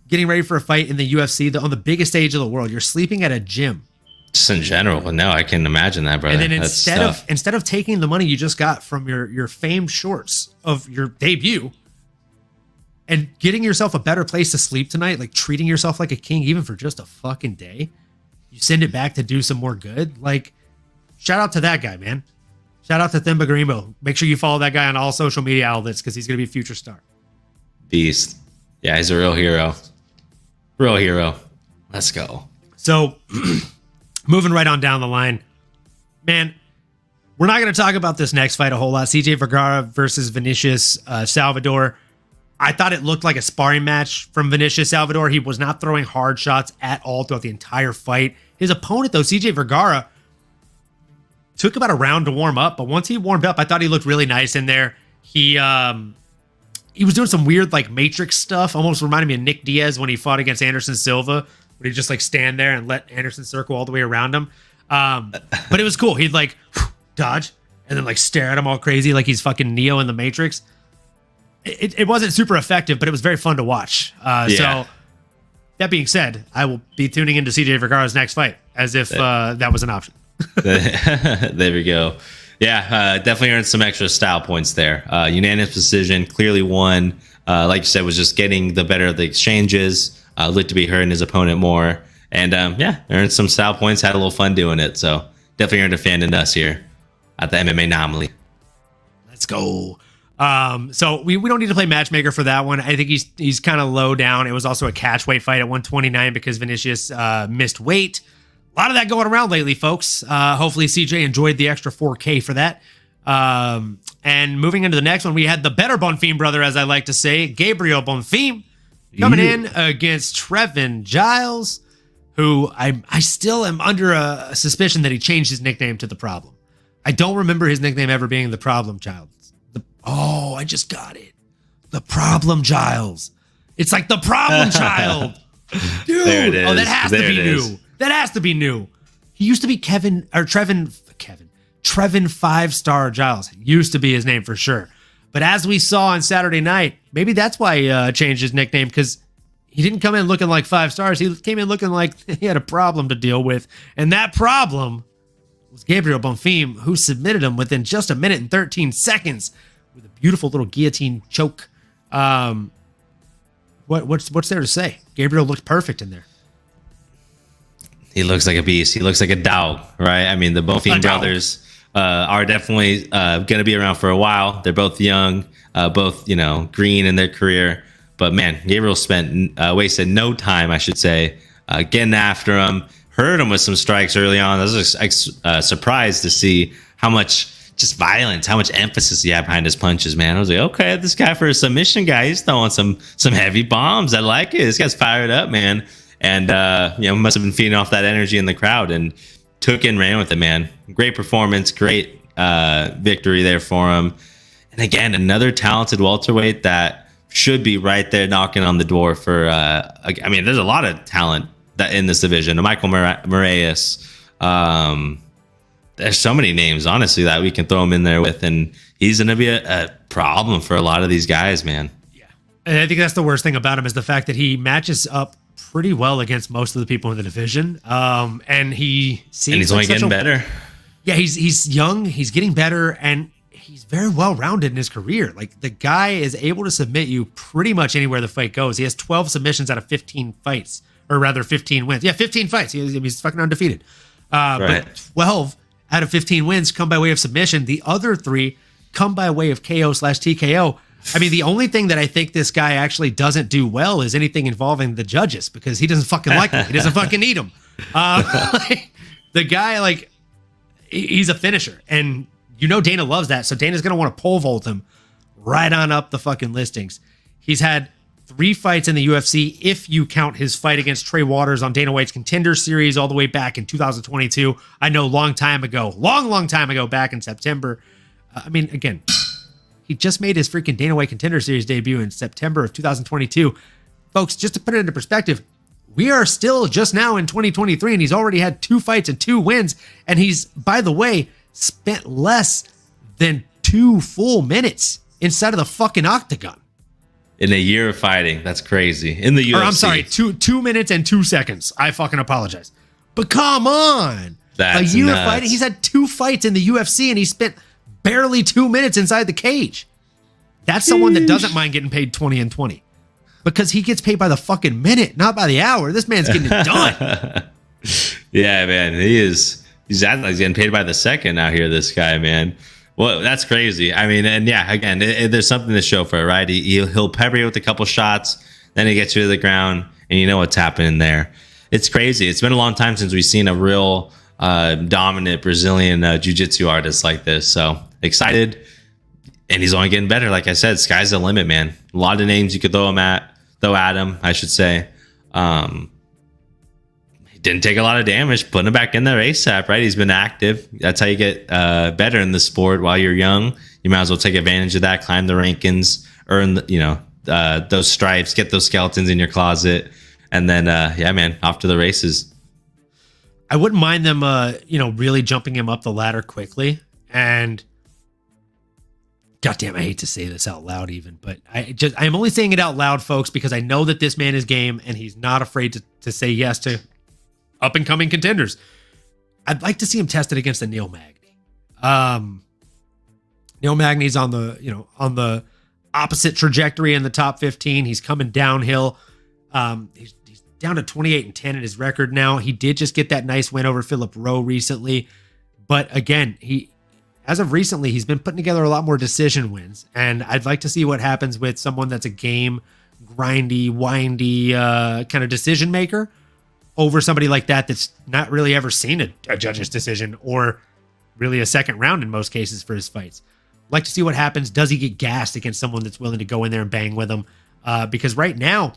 getting ready for a fight in the UFC on the biggest stage of the world. You're sleeping at a gym. Just in general, but no, I can imagine that, brother. And then instead of taking the money you just got from your famed shorts of your debut and getting yourself a better place to sleep tonight, like treating yourself like a king even for just a fucking day, you send it back to do some more good. Like, shout out to that guy, man. Shout out to Themba Garimbo. Make sure you follow that guy on all social media outlets because he's going to be a future star. Beast. Yeah, he's a real hero. Real hero. Let's go. So, moving right on down the line, man, we're not going to talk about this next fight a whole lot. CJ Vergara versus Vinicius Salvador. I thought it looked like a sparring match from Vinicius Salvador. He was not throwing hard shots at all throughout the entire fight. His opponent, though, CJ Vergara, took about a round to warm up, but once he warmed up, I thought he looked really nice in there. He was doing some weird like Matrix stuff, almost reminded me of Nick Diaz when he fought against Anderson Silva, where he'd just like stand there and let Anderson circle all the way around him. But it was cool. He'd like dodge and then like stare at him all crazy like he's fucking Neo in the Matrix. It wasn't super effective, but it was very fun to watch. So that being said, I will be tuning into CJ Vergara's next fight as if that was an option. There we go. Yeah, definitely earned some extra style points there. Unanimous decision, clearly won. Like you said, was just getting the better of the exchanges. Looked to be hurting his opponent more. And earned some style points, had a little fun doing it. So definitely earned a fan in us here at the MMAnomaly. Let's go. So we don't need to play matchmaker for that one. I think he's kind of low down. It was also a catch weight fight at 129 because Vinicius missed weight. A lot of that going around lately, folks. Hopefully CJ enjoyed the extra 4K for that. And moving into the next one, we had the better Bonfim brother, as I like to say, Gabriel Bonfim, coming in against Trevin Giles, who I still am under a suspicion that he changed his nickname to The Problem. I don't remember his nickname ever being The Problem Child. I just got it. The Problem Giles. It's like The Problem Child. Dude. There it is. Oh, that has to be new. That has to be new. He used to be Trevin 5-star Giles. Used to be his name for sure. But as we saw on Saturday night, maybe that's why he changed his nickname, because he didn't come in looking like 5 stars. He came in looking like he had a problem to deal with. And that problem was Gabriel Bonfim, who submitted him within just a minute and 13 seconds with a beautiful little guillotine choke. What's there to say? Gabriel looked perfect in there. He looks like a beast. He looks like a dog, right? I mean, the Bonfim brothers are definitely going to be around for a while. They're both young, both, green in their career. But man, Gabriel wasted no time, I should say, getting after him. Hurt him with some strikes early on. I was surprised to see how much just violence, how much emphasis he had behind his punches, man. I was like, okay, this guy for a submission guy, he's throwing some heavy bombs. I like it. This guy's fired up, man. And, must have been feeding off that energy in the crowd and took and ran with it, man. Great performance, great victory there for him. And again, another talented welterweight that should be right there knocking on the door for, there's a lot of talent that in this division. Michael Moraes, there's so many names, honestly, that we can throw him in there with, and he's going to be a problem for a lot of these guys, man. Yeah. And I think that's the worst thing about him is the fact that he matches up pretty well against most of the people in the division. And he seems he's only getting better. Yeah, he's young, he's getting better, and he's very well-rounded in his career. Like, the guy is able to submit you pretty much anywhere the fight goes. He has 12 submissions out of 15 fights, or rather 15 wins. Yeah, 15 fights. He's fucking undefeated. Right. But 12 out of 15 wins come by way of submission. The other 3 come by way of KO/TKO. I mean, the only thing that I think this guy actually doesn't do well is anything involving the judges, because he doesn't fucking like them. He doesn't fucking need them. The guy, he's a finisher. And Dana loves that. So Dana's going to want to pole vault him right on up the fucking listings. He's had 3 fights in the UFC, if you count his fight against Trey Waters on Dana White's Contender Series all the way back in 2022. I know, long time ago, back in September. Again, he just made his freaking Dana White Contender Series debut in September of 2022. Folks, just to put it into perspective, we are still just now in 2023, and he's already had 2 fights and 2 wins. And he's, by the way, spent less than 2 full minutes inside of the fucking octagon. In a year of fighting. That's crazy. In the UFC. Or, I'm sorry, 2 minutes and 2 seconds. I fucking apologize. But come on. That's a year nuts. of fighting. He's had 2 fights in the UFC, and he spent barely 2 minutes inside the cage. That's someone that doesn't mind getting paid 20 and 20. Because he gets paid by the fucking minute, not by the hour. This man's getting it done. Yeah, man. He's acting like he's getting paid by the second out here, this guy, man. Well, that's crazy. I mean, and yeah, again, there's something to show for it, right? He'll pepper you with a couple shots, then he gets you to the ground, and you know what's happening there. It's crazy. It's been a long time since we've seen a real dominant Brazilian jiu-jitsu artist like this. So excited, and he's only getting better. Like I said, sky's the limit, man. A lot of names you could throw at him, I should say. Didn't take a lot of damage, putting him back in there ASAP, right? He's been active. That's how you get better in the sport while you're young. You might as well take advantage of that, climb the rankings, earn those stripes, get those skeletons in your closet, and then off to the races. I wouldn't mind them really jumping him up the ladder quickly. And goddamn, I hate to say this out loud even, but I'm only saying it out loud, folks, because I know that this man is game and he's not afraid to say yes to up and coming contenders. I'd like to see him tested against the Neil Magny. Neil Magny's on the opposite trajectory in the top 15. He's coming downhill. He's down to 28-10 in his record now. He did just get that nice win over Philip Rowe recently, but again, as of recently, he's been putting together a lot more decision wins, and I'd like to see what happens with someone that's a game, grindy, windy kind of decision maker over somebody like that's not really ever seen a judge's decision or really a second round in most cases for his fights. Like to see what happens. Does he get gassed against someone that's willing to go in there and bang with him? Because right now,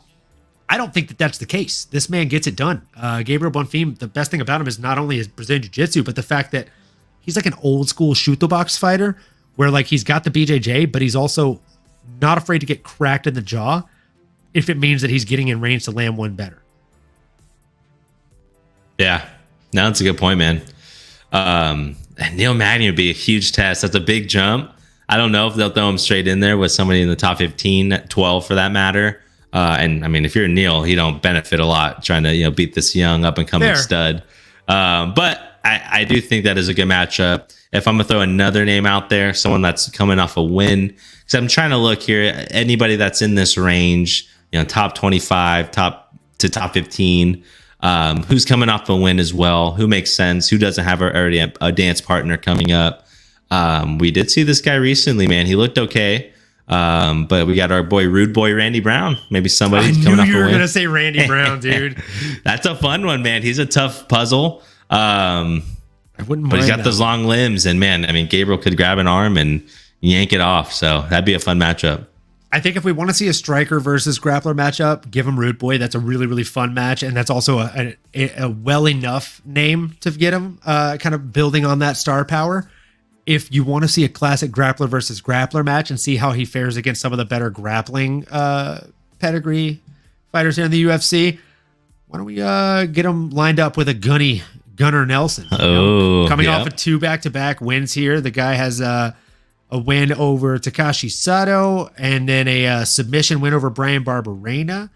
I don't think that's the case. This man gets it done. Gabriel Bonfim, the best thing about him is not only his Brazilian Jiu-Jitsu, but the fact that he's like an old school shoot the box fighter where he's got the BJJ, but he's also not afraid to get cracked in the jaw if it means that he's getting in range to land one better. Yeah, no, that's a good point, man. And Neil Magny would be a huge test. That's a big jump. I don't know if they'll throw him straight in there with somebody in the top 15, 12 for that matter. And I mean, if you're Neil, you don't benefit a lot trying to beat this young up and coming stud. But I do think that is a good matchup. If I'm gonna throw another name out there, someone that's coming off a win, because I'm trying to look here, anybody that's in this range, top 25, top 15, who's coming off a win as well, who makes sense, who doesn't have already a dance partner coming up. We did see this guy recently, man. He looked okay. But we got our boy Rude Boy Randy Brown. Maybe somebody coming off a win. You were gonna say Randy Brown, dude. That's a fun one, man. He's a tough puzzle. I wouldn't. But he's got those long limbs, and man, I mean, Gabriel could grab an arm and yank it off. So that'd be a fun matchup. I think if we want to see a striker versus grappler matchup, give him Rude Boy. That's a really, really fun match, and that's also a well enough name to get him kind of building on that star power. If you want to see a classic grappler versus grappler match and see how he fares against some of the better grappling pedigree fighters here in the UFC, why don't we get him lined up with a Gunnar Nelson? Coming off of 2 back-to-back wins here. The guy has a win over Takashi Sato and then a submission win over Brian Barberena.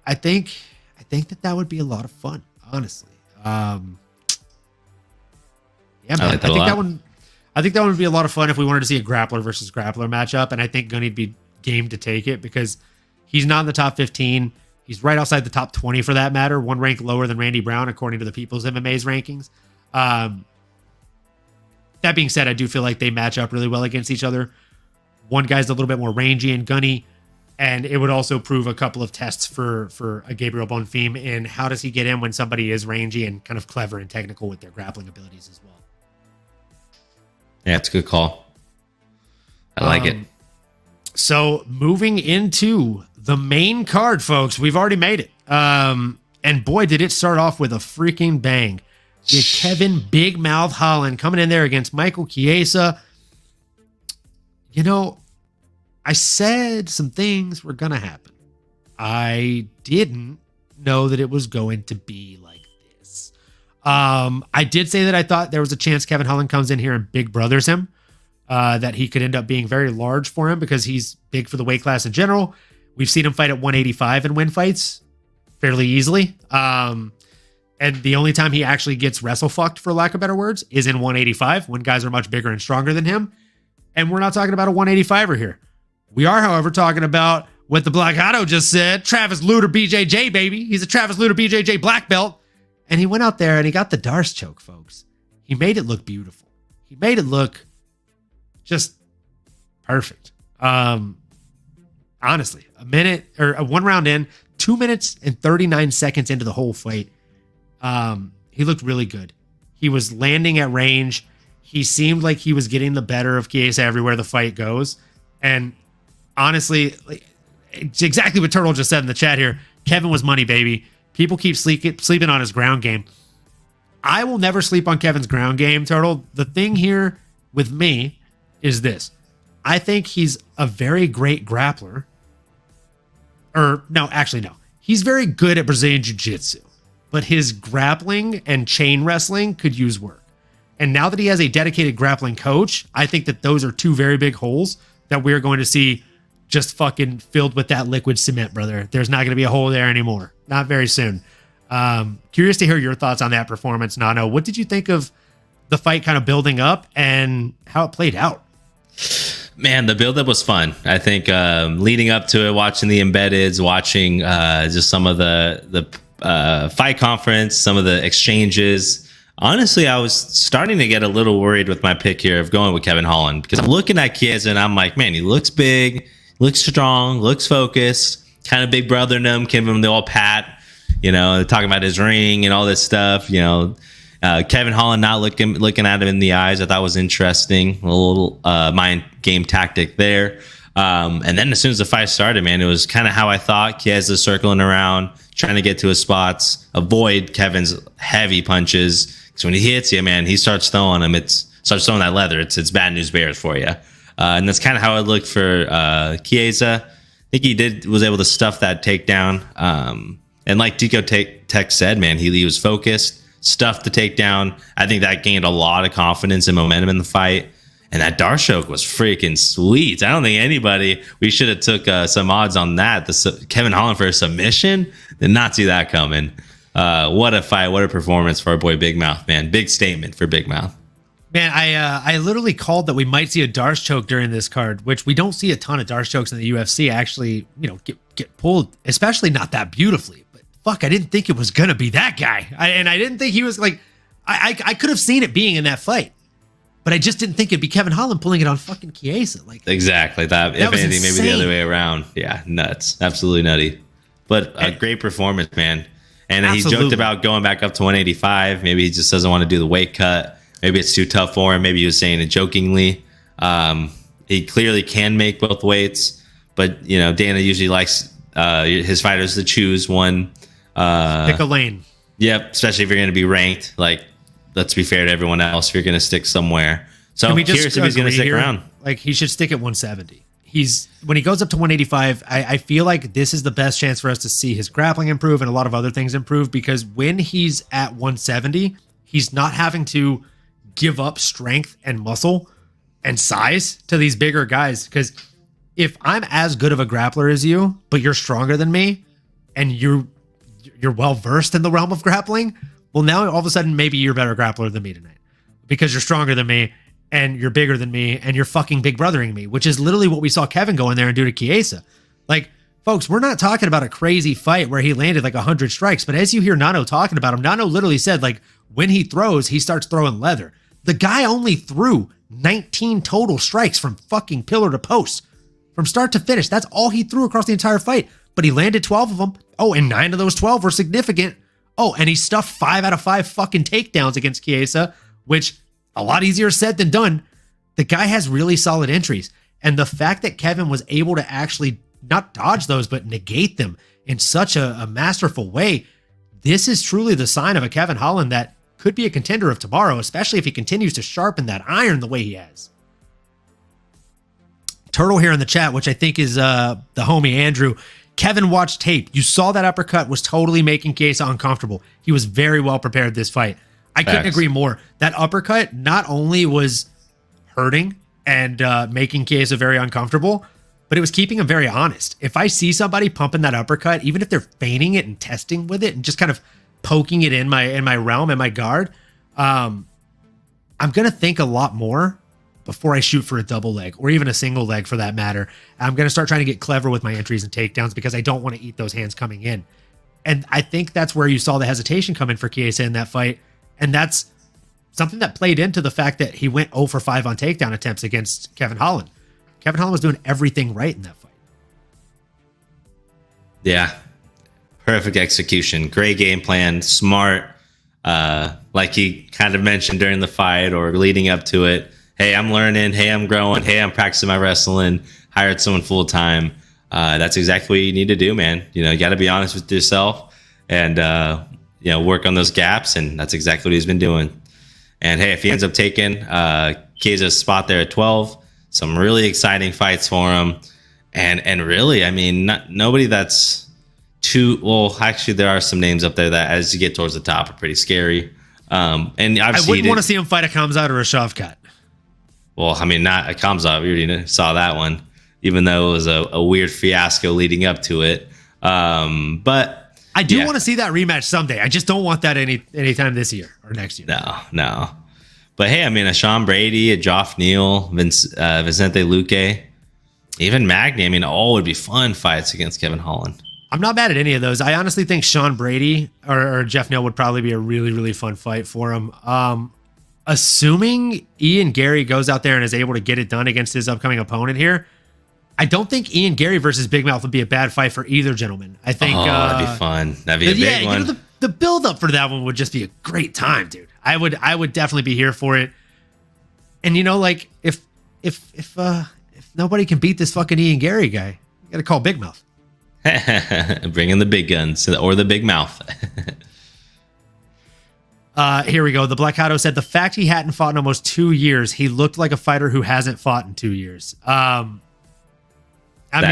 I think that would be a lot of fun, honestly. Yeah, man. I think that one would be a lot of fun if we wanted to see a grappler versus grappler matchup, and I think Gunny'd be game to take it because he's not in the top 15. He's right outside the top 20 for that matter, one rank lower than Randy Brown according to the People's MMA's rankings. That being said, I do feel like they match up really well against each other. One guy's a little bit more rangy and gunny, and it would also prove a couple of tests for a Gabriel Bonfim in how does he get in when somebody is rangy and kind of clever and technical with their grappling abilities as well. Yeah, it's a good call. I like it. So moving into the main card, folks, we've already made it. And boy, did it start off with a freaking bang. You had Kevin Big Mouth Holland coming in there against Michael Chiesa. I said some things were going to happen. I didn't know that it was going to be like this. I did say that I thought there was a chance Kevin Holland comes in here and big brothers him, that he could end up being very large for him because he's big for the weight class in general. We've seen him fight at 185 and win fights fairly easily. And the only time he actually gets wrestle fucked, for lack of better words, is in 185 when guys are much bigger and stronger than him. And we're not talking about a 185er here. We are, however, talking about what the Black Otto just said. Travis Luter BJJ, baby. He's a Travis Luter BJJ black belt. And he went out there and he got the Darce choke, folks. He made it look beautiful. He made it look just perfect. Honestly, a minute or a 1 round in, 2 minutes and 39 seconds into the whole fight. He looked really good. He was landing at range. He seemed like he was getting the better of Chiesa everywhere the fight goes. And honestly, it's exactly what Turtle just said in the chat here. Kevin was money, baby. People keep sleeping on his ground game. I will never sleep on Kevin's ground game, Turtle. The thing here with me is this. I think he's a very great grappler. No. He's very good at Brazilian Jiu-Jitsu. But his grappling and chain wrestling could use work. And now that he has a dedicated grappling coach, I think that those are 2 very big holes that we're going to see just fucking filled with that liquid cement, brother. There's not going to be a hole there anymore. Not very soon. Curious to hear your thoughts on that performance, Nano. What did you think of the fight kind of building up and how it played out? Man, the buildup was fun. I think leading up to it, watching the embeddeds, watching just some of the fight conference, some of the exchanges. Honestly, I was starting to get a little worried with my pick here of going with Kevin Holland because I'm looking at Chiesa and I'm like, man, he looks big, looks strong, looks focused, kind of big brother in him, giving him the old pat, talking about his ring and all this stuff, Kevin Holland not looking at him in the eyes, I thought was interesting. A little mind game tactic there. And then as soon as the fight started, man, it was kind of how I thought. Chiesa circling around, trying to get to his spots, avoid Kevin's heavy punches. Because when he hits you, man, he starts throwing them. Starts throwing that leather. It's bad news bears for you. And that's kind of how it looked for Chiesa. I think he was able to stuff that takedown. And like Tico Tech said, man, he was focused, stuffed the takedown. I think that gained a lot of confidence and momentum in the fight. And that Darshoke was freaking sweet. I don't think we should have took some odds on that. Kevin Holland for a submission, did not see that coming. What a fight, what a performance for our boy Big Mouth, man. Big statement for Big Mouth. Man, I literally called that we might see a Darce choke during this card, which we don't see a ton of Darce chokes in the UFC actually, get pulled, especially not that beautifully. But fuck, I didn't think it was gonna be that guy. I didn't think he was like, I could have seen it being in that fight, but I just didn't think it'd be Kevin Holland pulling it on fucking Chiesa. Like exactly that. If anything, maybe the other way around. Yeah, nuts, absolutely nutty. But a great performance, man. And he joked about going back up to 185. Maybe he just doesn't want to do the weight cut. Maybe it's too tough for him. Maybe he was saying it jokingly. He clearly can make both weights, but Dana usually likes his fighters to choose one. Pick a lane. Yep, especially if you're going to be ranked. Like, let's be fair to everyone else. If you're going to stick somewhere, so I'm curious if he's going to stick around. Like, he should stick at 170. When he goes up to 185, I feel like this is the best chance for us to see his grappling improve and a lot of other things improve, because when he's at 170, he's not having to give up strength and muscle and size to these bigger guys. Because if I'm as good of a grappler as you, but you're stronger than me, and you're well versed in the realm of grappling, well, now all of a sudden maybe you're a better grappler than me tonight, because you're stronger than me and you're bigger than me and you're fucking big brothering me, which is literally what we saw Kevin go in there and do to Chiesa. Like, folks, we're not talking about a crazy fight where he landed like 100 strikes, but as you hear Nano talking about him, Nano literally said, like, when he throws, he starts throwing leather. The guy only threw 19 total strikes from fucking pillar to post, from start to finish. That's all he threw across the entire fight, but he landed 12 of them. Oh, and 9 of those 12 were significant. Oh, and he stuffed 5 out of 5 fucking takedowns against Chiesa, which a lot easier said than done. The guy has really solid entries. And the fact that Kevin was able to actually not dodge those, but negate them in such a masterful way, this is truly the sign of a Kevin Holland that could be a contender of tomorrow, especially if he continues to sharpen that iron the way he has. Turtle here in the chat, which I think is the homie Andrew. Kevin watched tape. You saw that uppercut was totally making Chiesa uncomfortable. He was very well prepared this fight. I couldn't agree more. That uppercut not only was hurting and making Chiesa very uncomfortable, but it was keeping him very honest. If I see somebody pumping that uppercut, even if they're feigning it and testing with it and just kind of poking it in my realm, in my guard, I'm going to think a lot more before I shoot for a double leg or even a single leg for that matter. I'm going to start trying to get clever with my entries and takedowns because I don't want to eat those hands coming in. And I think that's where you saw the hesitation come in for Chiesa in that fight. And that's something that played into the fact that he went 0 for 5 on takedown attempts against Kevin Holland. Kevin Holland was doing everything right in that fight. Yeah. Perfect execution. Great game plan. Smart. Like he kind of mentioned during the fight or leading up to it. Hey, I'm learning. Hey, I'm growing. Hey, I'm practicing my wrestling. Hired someone full time. That's exactly what you need to do, man. You got to be honest with yourself and, work on those gaps. And that's exactly what he's been doing. And hey, if he ends up taking Chiesa's spot there at 12, some really exciting fights for him. And really, I mean, nobody that's too well. Actually, there are some names up there that, as you get towards the top, are pretty scary. And I wouldn't want to see him fight a Khamzat or a Shavkat. Well, I mean, not a Khamzat. We already saw that one, even though it was a weird fiasco leading up to it. But I do want to see that rematch someday. I just don't want that anytime this year or next year. No. But hey, I mean, a Sean Brady, a Joff Neal, Vicente Luque, even Magny. I mean, all would be fun fights against Kevin Holland. I'm not mad at any of those. I honestly think Sean Brady or Jeff Neal would probably be a really, really fun fight for him. Assuming Ian Gary goes out there and is able to get it done against his upcoming opponent here, I don't think Ian Gary versus Big Mouth would be a bad fight for either gentleman. I think that'd be fun. That'd be a big one. The build up for that one would just be a great time, dude. I would definitely be here for it. And like if nobody can beat this fucking Ian Gary guy, you got to call Big Mouth. Bring in the big guns or the Big Mouth. Here we go. The Black Hato said the fact he hadn't fought in almost 2 years, he looked like a fighter who hasn't fought in 2 years. That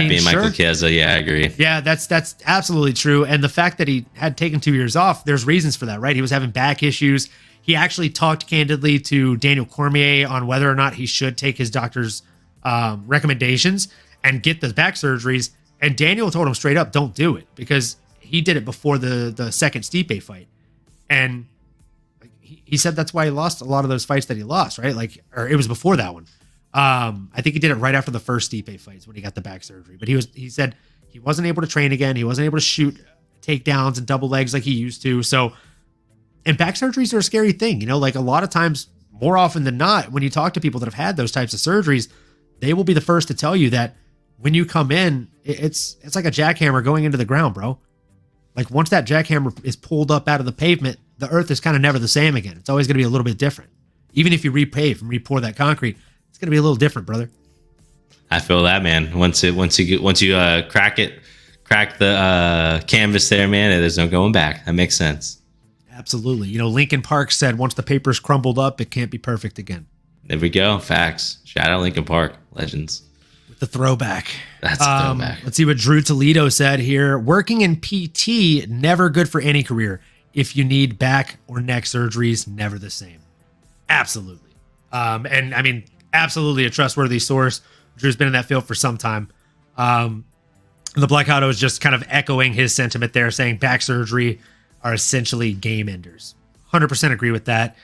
being Michael Chiesa, yeah, I agree. Yeah, that's absolutely true. And the fact that he had taken 2 years off, there's reasons for that, right? He was having back issues. He actually talked candidly to Daniel Cormier on whether or not he should take his doctor's recommendations and get the back surgeries. And Daniel told him straight up, don't do it, because he did it before the second Stipe fight. And he said that's why he lost a lot of those fights that he lost, right? Like, or it was before that one. I think he did it right after the first Stipe fights when he got the back surgery. But he said he wasn't able to train again. He wasn't able to shoot takedowns and double legs like he used to. So, and back surgeries are a scary thing. You know, like a lot of times, more often than not, when you talk to people that have had those types of surgeries, they will be the first to tell you that when you come in, it's like a jackhammer going into the ground, bro. Like once that jackhammer is pulled up out of the pavement, the earth is kind of never the same again. It's always going to be a little bit different. Even if you repave and re-pour that concrete, it's going to be a little different, brother. I feel that, man. Once you crack the canvas there, man, there's no going back. That makes sense. Absolutely. You know, Linkin Park said once the paper's crumbled up, it can't be perfect again. There we go. Facts. Shout out Linkin Park. Legends. With the throwback. That's a throwback. Let's see what Drew Toledo said here. Working in PT, never good for any career. If you need back or neck surgeries, never the same. Absolutely. And I mean, absolutely a trustworthy source. Drew's been in that field for some time. The Black Auto is just kind of echoing his sentiment there, saying back surgery are essentially game enders. 100% agree with that.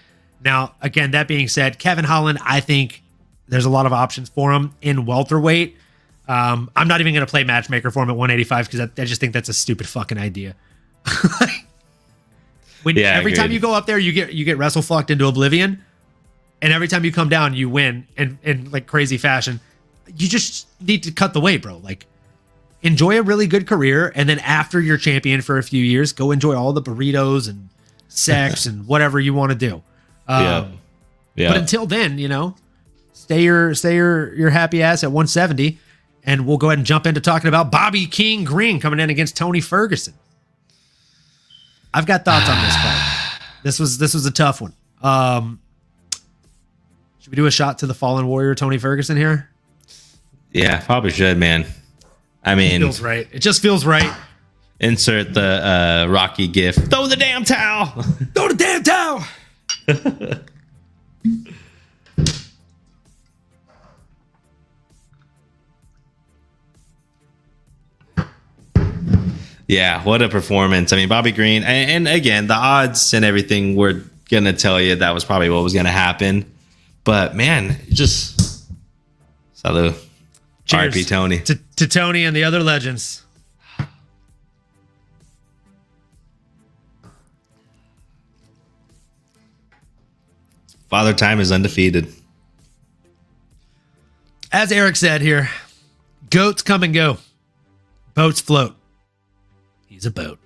Now, again, that being said, Kevin Holland, I think there's a lot of options for him in welterweight. I'm not even going to play matchmaker for him at 185 because I just think that's a stupid fucking idea. Every time you go up there, you get wrestle fucked into oblivion, and every time you come down, you win in like crazy fashion. You just need to cut the weight, bro. Like, enjoy a really good career, and then after you're champion for a few years, go enjoy all the burritos and sex and whatever you want to do. But until then, you know, stay your happy ass at 170, and we'll go ahead and jump into talking about Bobby King Green coming in against Tony Ferguson. I've got thoughts on this fight. This was a tough one. Should we do a shot to the fallen warrior, Tony Ferguson here? Yeah, probably should, man. I mean, it feels right. It just feels right. Insert the Rocky gif. Throw the damn towel. Throw the damn towel. Yeah, what a performance. I mean, Bobby Green, and again, the odds and everything were going to tell you that was probably what was going to happen. But, man, just salute. Cheers. R.I.P. Tony. To Tony and the other legends. Father Time is undefeated. As Eric said here, goats come and go. Boats float. He's a boat.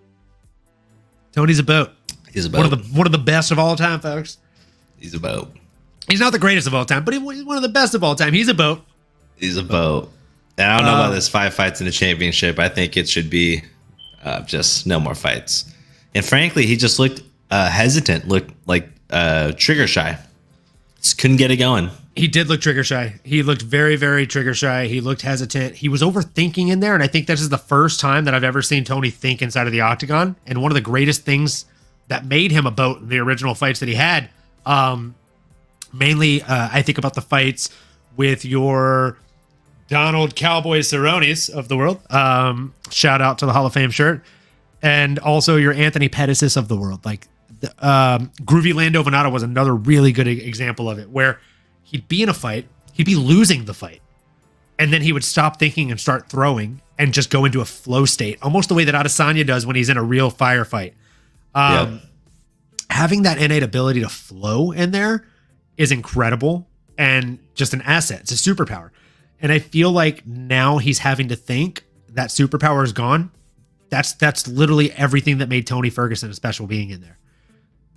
Tony's a boat. He's a boat. One of the best of all time, folks. He's a boat. He's not the greatest of all time, but he's one of the best of all time. He's a boat. He's a boat. And I don't know about this 5 fights in the championship. I think it should be just no more fights. And frankly, he just looked hesitant, looked like trigger shy. Just couldn't get it going. He did look trigger shy. He looked very, very trigger shy. He looked hesitant. He was overthinking in there. And I think this is the first time that I've ever seen Tony think inside of the octagon. And one of the greatest things that made him a boat in the original fights that he had, mainly I think about the fights with your Donald Cowboy Cerrone's of the world. Shout out to the Hall of Fame shirt. And also your Anthony Pettis of the world. Like Groovy Lando Venata was another really good example of it, where he'd be in a fight, he'd be losing the fight, and then he would stop thinking and start throwing and just go into a flow state, almost the way that Adesanya does when he's in a real firefight. Having that innate ability to flow in there is incredible and just an asset. It's a superpower. And I feel like now he's having to think that superpower is gone. That's literally everything that made Tony Ferguson a special being in there.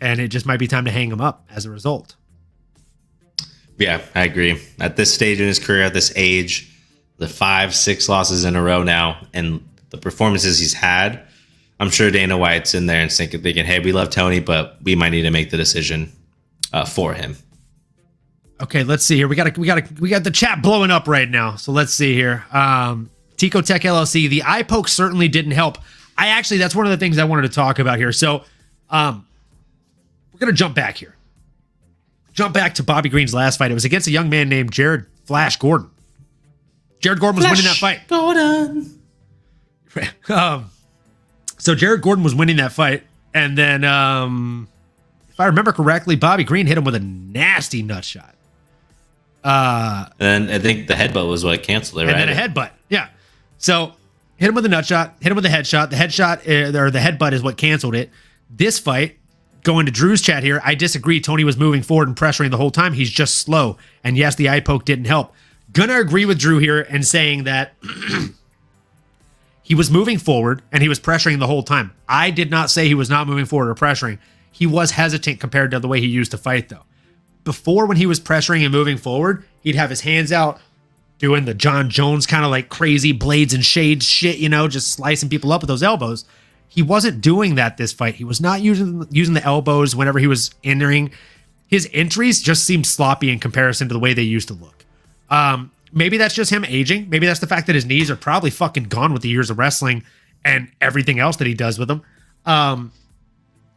And it just might be time to hang him up as a result. Yeah, I agree. At this stage in his career, at this age, the 5-6 losses in a row now, and the performances he's had, I'm sure Dana White's in there and thinking, hey, we love Tony, but we might need to make the decision for him. Okay, let's see here. We got the chat blowing up right now. So let's see here. Tico Tech LLC, the eye poke certainly didn't help. That's one of the things I wanted to talk about here. So we're going to jump back here. jump back to Bobby Green's last fight. It was against a young man named Jared Flash Gordon. Jared Gordon was winning that fight. Gordon. So Jared Gordon was winning that fight. And then, if I remember correctly, Bobby Green hit him with a nasty nut shot. And I think the headbutt was what canceled it, right? And then a headbutt. Yeah. So hit him with a nut shot, hit him with a headshot. The headshot or the headbutt is what canceled it. This fight, going to Drew's chat here, I disagree. Tony was moving forward and pressuring the whole time. He's just slow. And yes, the eye poke didn't help. Gonna agree with Drew here and saying that he was moving forward and he was pressuring the whole time. I did not say he was not moving forward or pressuring. He was hesitant compared to the way he used to fight, though. Before, when he was pressuring and moving forward, he'd have his hands out doing the John Jones kind of like crazy blades and shades shit, just slicing people up with those elbows. He wasn't doing that this fight. He was not using the elbows whenever he was entering. His entries just seemed sloppy in comparison to the way they used to look. Maybe that's just him aging. Maybe that's the fact that his knees are probably fucking gone with the years of wrestling and everything else that he does with them.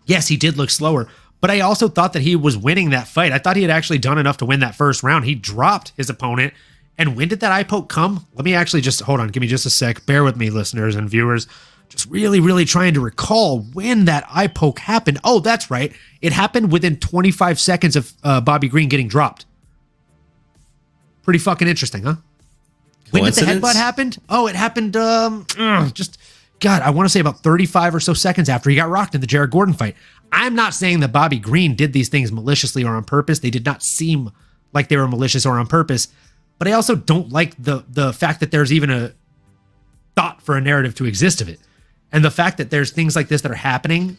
Yes, he did look slower, but I also thought that he was winning that fight. I thought he had actually done enough to win that first round. He dropped his opponent. And when did that eye poke come? Let me actually just, hold on, give me just a sec. Bear with me, listeners and viewers. Just really, really trying to recall when that eye poke happened. Oh, that's right. It happened within 25 seconds of Bobby Green getting dropped. Pretty fucking interesting, huh? When did the headbutt happen? Oh, it happened, God, I want to say about 35 or so seconds after he got rocked in the Jared Gordon fight. I'm not saying that Bobby Green did these things maliciously or on purpose. They did not seem like they were malicious or on purpose. But I also don't like the fact that there's even a thought for a narrative to exist of it. And the fact that there's things like this that are happening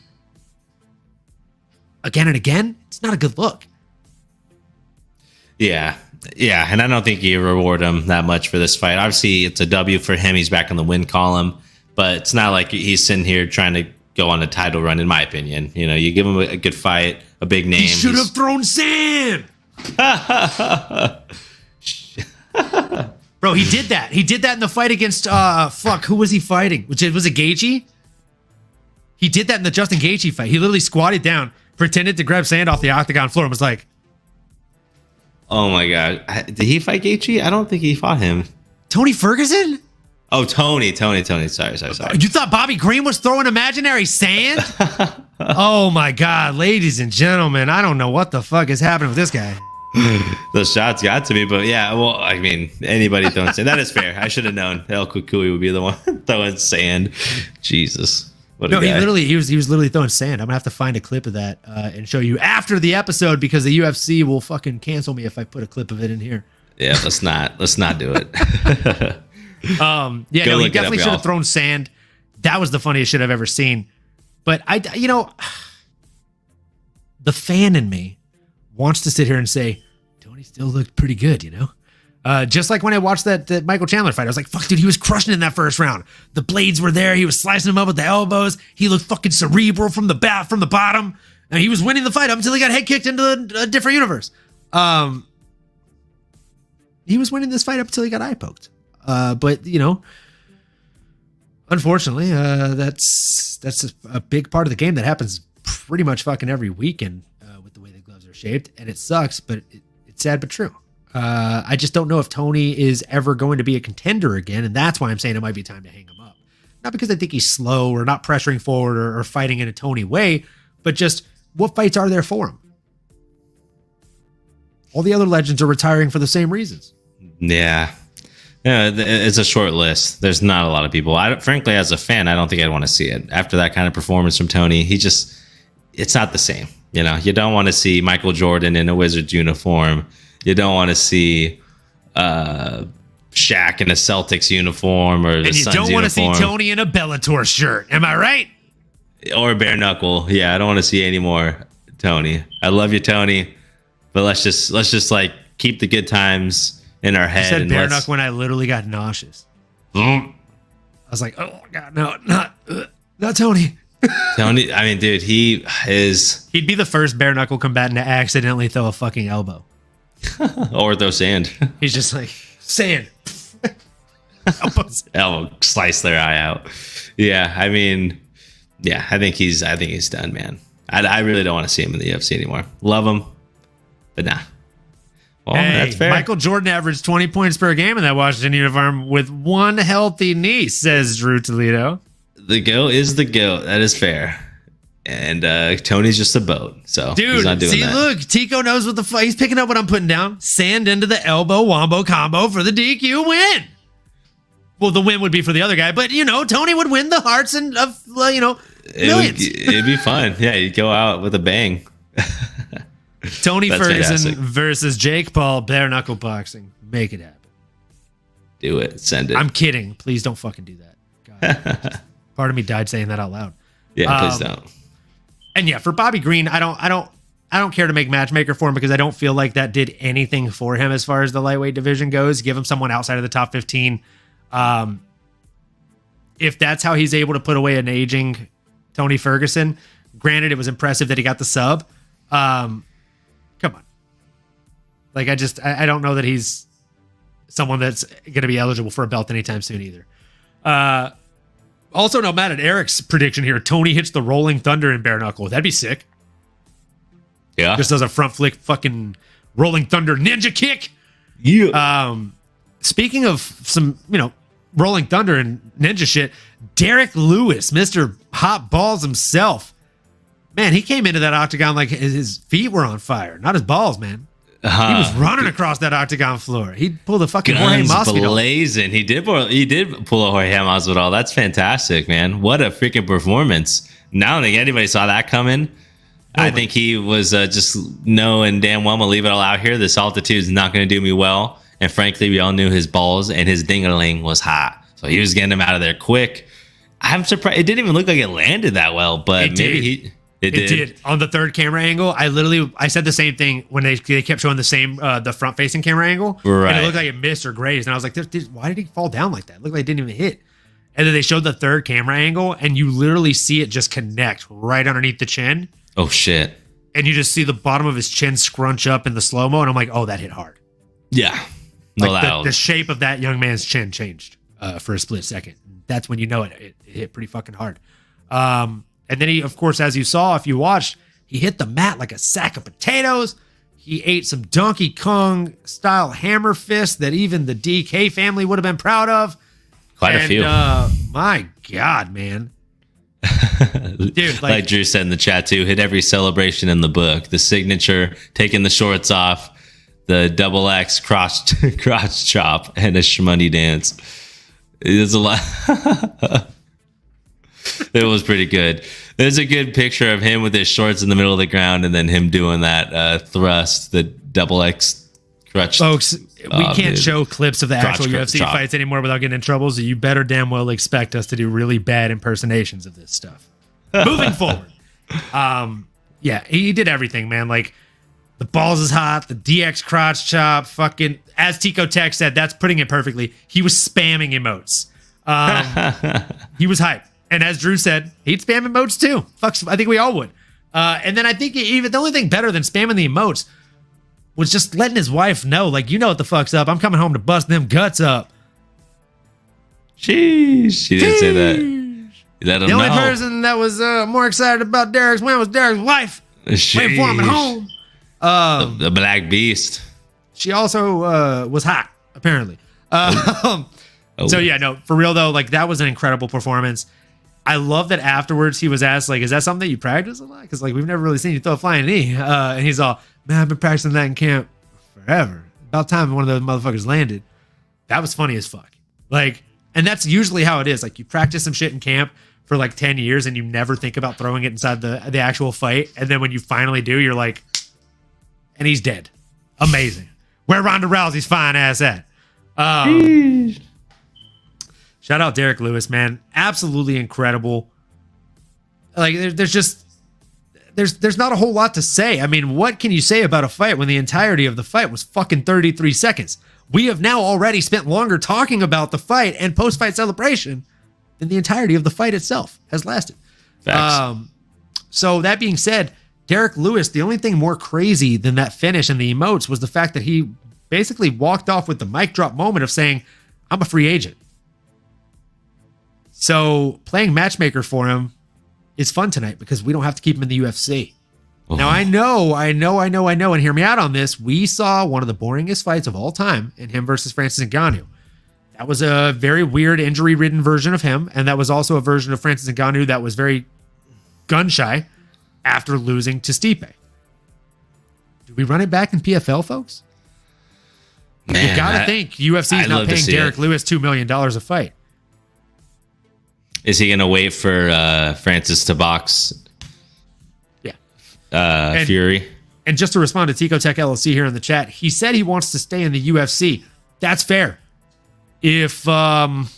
again and again, it's not a good look. Yeah, and I don't think you reward him that much for this fight. Obviously, it's a W for him. He's back in the win column. But it's not like he's sitting here trying to go on a title run, in my opinion. You give him a good fight, a big name. He should have thrown sand. Bro, he did that. He did that in the fight against, who was he fighting? Was it Gaethje? He did that in the Justin Gaethje fight. He literally squatted down, pretended to grab sand off the octagon floor and was like, oh my God. Did he fight Gaethje? I don't think he fought him. Tony Ferguson? Oh, Tony. Sorry. You thought Bobby Green was throwing imaginary sand? Oh my God, ladies and gentlemen, I don't know what the fuck is happening with this guy. Those shots got to me, but yeah, well, I mean, anybody throwing sand. That is fair. I should have known El Kukui would be the one throwing sand. Jesus. What a guy. He was literally throwing sand. I'm gonna have to find a clip of that and show you after the episode because the UFC will fucking cancel me if I put a clip of it in here. Yeah, let's not do it. He definitely should have thrown sand. That was the funniest shit I've ever seen. But the fan in me wants to sit here and say, Tony still looked pretty good, just like when I watched that Michael Chandler fight, I was like, fuck, dude, he was crushing in that first round. The blades were there. He was slicing them up with the elbows. He looked fucking cerebral from the bottom. And he was winning the fight up until he got head kicked into a different universe. He was winning this fight up until he got eye poked. But unfortunately, that's a big part of the game that happens pretty much fucking every weekend with the way the gloves are shaped, and it sucks, but it's sad but true. I just don't know if Tony is ever going to be a contender again, and that's why I'm saying it might be time to hang him up. Not because I think he's slow or not pressuring forward or fighting in a Tony way, but just what fights are there for him? All the other legends are retiring for the same reasons. Yeah. Yeah, it's a short list. There's not a lot of people. Frankly, as a fan, I don't think I'd want to see it. After that kind of performance from Tony, it's not the same. You don't want to see Michael Jordan in a Wizards uniform. You don't want to see Shaq in a Celtics uniform or the Suns uniform. And you don't want to see Tony in a Bellator shirt. Am I right? Or bare knuckle. Yeah, I don't want to see any more Tony. I love you, Tony, but let's just like keep the good times in our head. You said bare knuckle when I literally got nauseous. I was like, oh God, no, not Tony. Tony, I mean, dude, he'd be the first bare knuckle combatant to accidentally throw a fucking elbow. Or throw sand. He's just like, sand. Elbow, slice their eye out. Yeah, I mean, I think he's done, man. I really don't want to see him in the UFC anymore. Love him, But nah. Well, Hey, that's fair. Michael Jordan averaged 20 points per game in that Washington uniform with one healthy knee, says Drew Toledo. The GOAT is the GOAT. That is fair. And Tony's just a boat. So he's not Dude, doing that. look, Tico knows what the fuck. He's picking up what I'm putting down. Sand into the elbow wombo combo for the DQ win. Well, the win would be for the other guy, but Tony would win the hearts of millions. It'd be fun. Yeah, you'd go out with a bang. Tony That's Ferguson fantastic. versus Jake Paul, bare knuckle boxing. Make it happen. Do it. Send it. I'm kidding. Please don't fucking do that. God. Part of me died saying that out loud. Yeah, please don't. And yeah, for Bobby Green, I don't care to make matchmaker for him because I don't feel like that did anything for him as far as the lightweight division goes. Give him someone outside of the top 15. If that's how he's able to put away an aging Tony Ferguson, granted, it was impressive that he got the sub. Come on. Like, I don't know that he's someone that's going to be eligible for a belt anytime soon either. Also, no, Matt, at Eric's prediction here, Tony hits the Rolling Thunder in bare knuckle. That'd be sick. Yeah. Just does a front flick fucking Rolling Thunder ninja kick. Yeah. Speaking of some, Rolling Thunder and ninja shit, Derek Lewis, Mr. Hot Balls himself. Man, he came into that octagon like his feet were on fire, not his balls, man. He was running across that octagon floor. He pulled a fucking Jorge Guns Masvidal. blazing. He did pull a Jorge Masvidal. That's fantastic, man. What a freaking performance. I don't think anybody saw that coming. I think he was just knowing damn well, I'm going to leave it all out here. This altitude is not going to do me well. And frankly, we all knew his balls and his ding-a-ling was hot. So he was getting him out of there quick. I'm surprised. It didn't even look like it landed that well, but maybe it did. On the third camera angle, I said the same thing when they kept showing the front-facing camera angle. Right. And it looked like it missed or grazed. And I was like, why did he fall down like that? It looked like it didn't even hit. And then they showed the third camera angle, and you literally see it just connect right underneath the chin. Oh, shit. And you just see the bottom of his chin scrunch up in the slow-mo, and I'm like, oh, that hit hard. Yeah. No, Like the shape of that young man's chin changed for a split second. That's when you know it hit pretty fucking hard. And then he, of course, as you saw, if you watched, he hit the mat like a sack of potatoes. He ate some Donkey Kong style hammer fists that even the DK family would have been proud of. Quite a few. My God, man. Dude, like Drew said in the chat too, hit every celebration in the book. The signature, taking the shorts off, the double X crotch chop, and a shmoney dance. It's a lot. It was pretty good. There's a good picture of him with his shorts in the middle of the ground, and then him doing that thrust, the double X crutch. Folks, we can't show clips of the Crotch actual UFC chop. fights anymore without getting in trouble, so you better damn well expect us to do really bad impersonations of this stuff. Moving forward. Yeah, he did everything, man. Like, the balls is hot, the DX crotch chop, fucking, as Tico Tech said, that's putting it perfectly. He was spamming emotes. He was hype. And as Drew said, he'd spam emotes too. Fucks, I think we all would. And then I think even the only thing better than spamming the emotes was just letting his wife know, like, you know what the fuck's up. I'm coming home to bust them guts up. Sheesh. She didn't say that. You let him The only know. person that was more excited about Derek's win was Derek's wife. Waiting for him at home. The Black Beast. She also was hot, apparently. So yeah, no, for real though, like, that was an incredible performance. I love that afterwards he was asked, like, is that something that you practice a lot? Because, like, we've never really seen you throw a flying knee. And he's all, man, I've been practicing that in camp forever. About time one of those motherfuckers landed. That was funny as fuck. Like, and that's usually how it is. Like, you practice some shit in camp for like 10 years and you never think about throwing it inside the actual fight. And then when you finally do, you're like, and he's dead. Amazing. Where Ronda Rousey's fine ass at? Shout out Derek Lewis, man. Absolutely incredible. Like, there's not a whole lot to say. I mean, what can you say about a fight when the entirety of the fight was fucking 33 seconds? We have now already spent longer talking about the fight and post-fight celebration than the entirety of the fight itself has lasted. Facts. So that being said, Derek Lewis, the only thing more crazy than that finish and the emotes was the fact that he basically walked off with the mic drop moment of saying, I'm a free agent. So playing matchmaker for him is fun tonight because we don't have to keep him in the UFC. Now, I know, and hear me out on this. We saw one of the boringest fights of all time in him versus Francis Ngannou. That was a very weird, injury-ridden version of him, and that was also a version of Francis Ngannou that was very gun-shy after losing to Stipe. Do we run it back in PFL, folks? Man, you gotta think UFC is not paying Derek Lewis $2 million a fight. Is he gonna wait for Francis to box? Fury? And just to respond to Tico Tech LLC here in the chat, he said he wants to stay in the UFC. That's fair. If I'm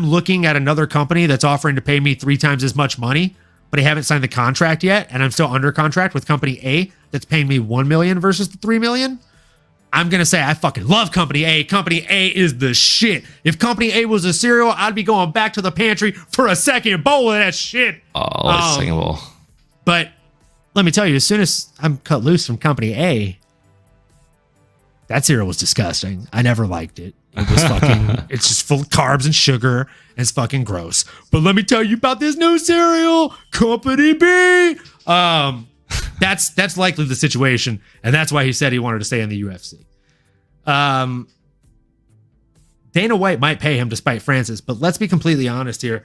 looking at another company that's offering to pay me 3 times as much money, but I haven't signed the contract yet, and I'm still under contract with company A that's paying me $1 million versus the $3 million, I'm going to say I fucking love company A. Company A is the shit. If company A was a cereal, I'd be going back to the pantry for a second bowl of that shit. Oh, second bowl. But let me tell you, as soon as I'm cut loose from company A, that cereal was disgusting. I never liked it. It was fucking, it's just full of carbs and sugar, and it's fucking gross. But let me tell you about this new cereal, Company B. That's likely the situation, and that's why he said he wanted to stay in the UFC. Dana White might pay him despite Francis, but let's be completely honest here.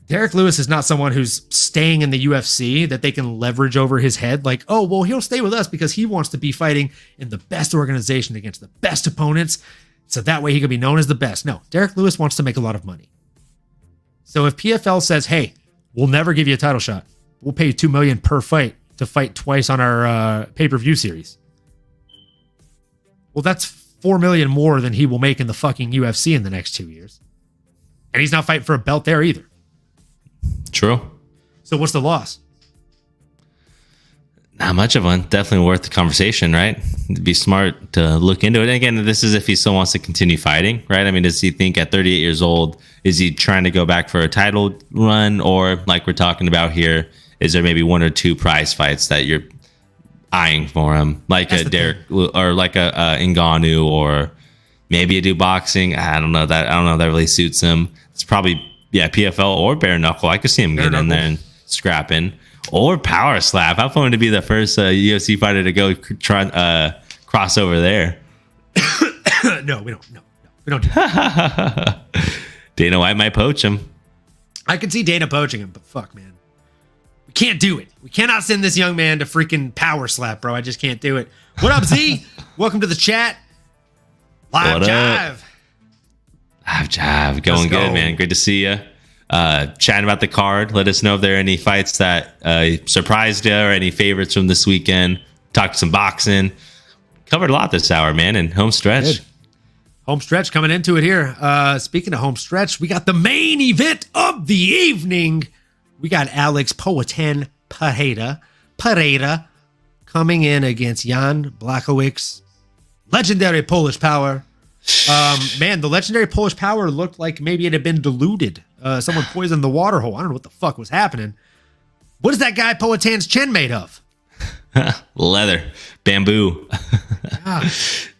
Derek Lewis is not someone who's staying in the UFC that they can leverage over his head. Like, oh, well, he'll stay with us because he wants to be fighting in the best organization against the best opponents. So that way he can be known as the best. No, Derek Lewis wants to make a lot of money. So if PFL says, hey, we'll never give you a title shot. We'll pay you $2 million per fight to fight twice on our pay-per-view series. Well, that's $4 million more than he will make in the fucking UFC in the next 2 years. And he's not fighting for a belt there either. True. So what's the loss? Not much of one. Definitely worth the conversation, right? It'd be smart to look into it. And again, this is if he still wants to continue fighting, right? I mean, does he think at 38 years old, is he trying to go back for a title run? Or like we're talking about here, is there maybe 1 or 2 prize fights that you're eyeing for him? Like a Derek or like a Ngannou, or maybe a do boxing. I don't know that really suits him. It's probably PFL or bare knuckle. I could see him getting in there and scrapping, or power slap. How fun to be the first UFC fighter to go try cross over there. No, we don't. No, we don't do that. Dana White might poach him. I can see Dana poaching him, but fuck, man, we can't do it. We cannot send this young man to freaking power slap, bro. I just can't do it. What up, Z? Welcome to the chat. Live Jive. Live Jive. Going good, man. Good to see you. Chatting about the card. Let us know if there are any fights that surprised you or any favorites from this weekend. Talked some boxing. Covered a lot this hour, man, and home stretch. Good. Home stretch coming into it here. Speaking of home stretch, we got the main event of the evening. We got Alex Poatan Pareda coming in against Jan Blachowicz, legendary Polish power. Man, the legendary Polish power looked like maybe it had been diluted. Someone poisoned the water hole. I don't know what the fuck was happening. What is that guy Poatan's chin made of? Leather, bamboo.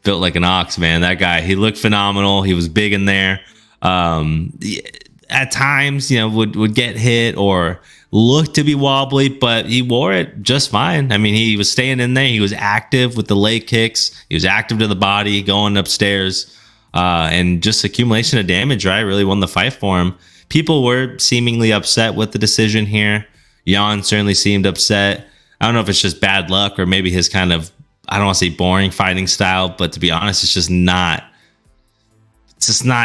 Built like an ox, man. That guy, he looked phenomenal. He was big in there. At times, would get hit or looked to be wobbly, but he wore it just fine. I mean, he was staying in there. He was active with the leg kicks. He was active to the body, going upstairs, and just accumulation of damage, right? Really won the fight for him. People were seemingly upset with the decision here. Jan certainly seemed upset. I don't know if it's just bad luck or maybe his kind of, I don't want to say boring fighting style, but to be honest, it's just not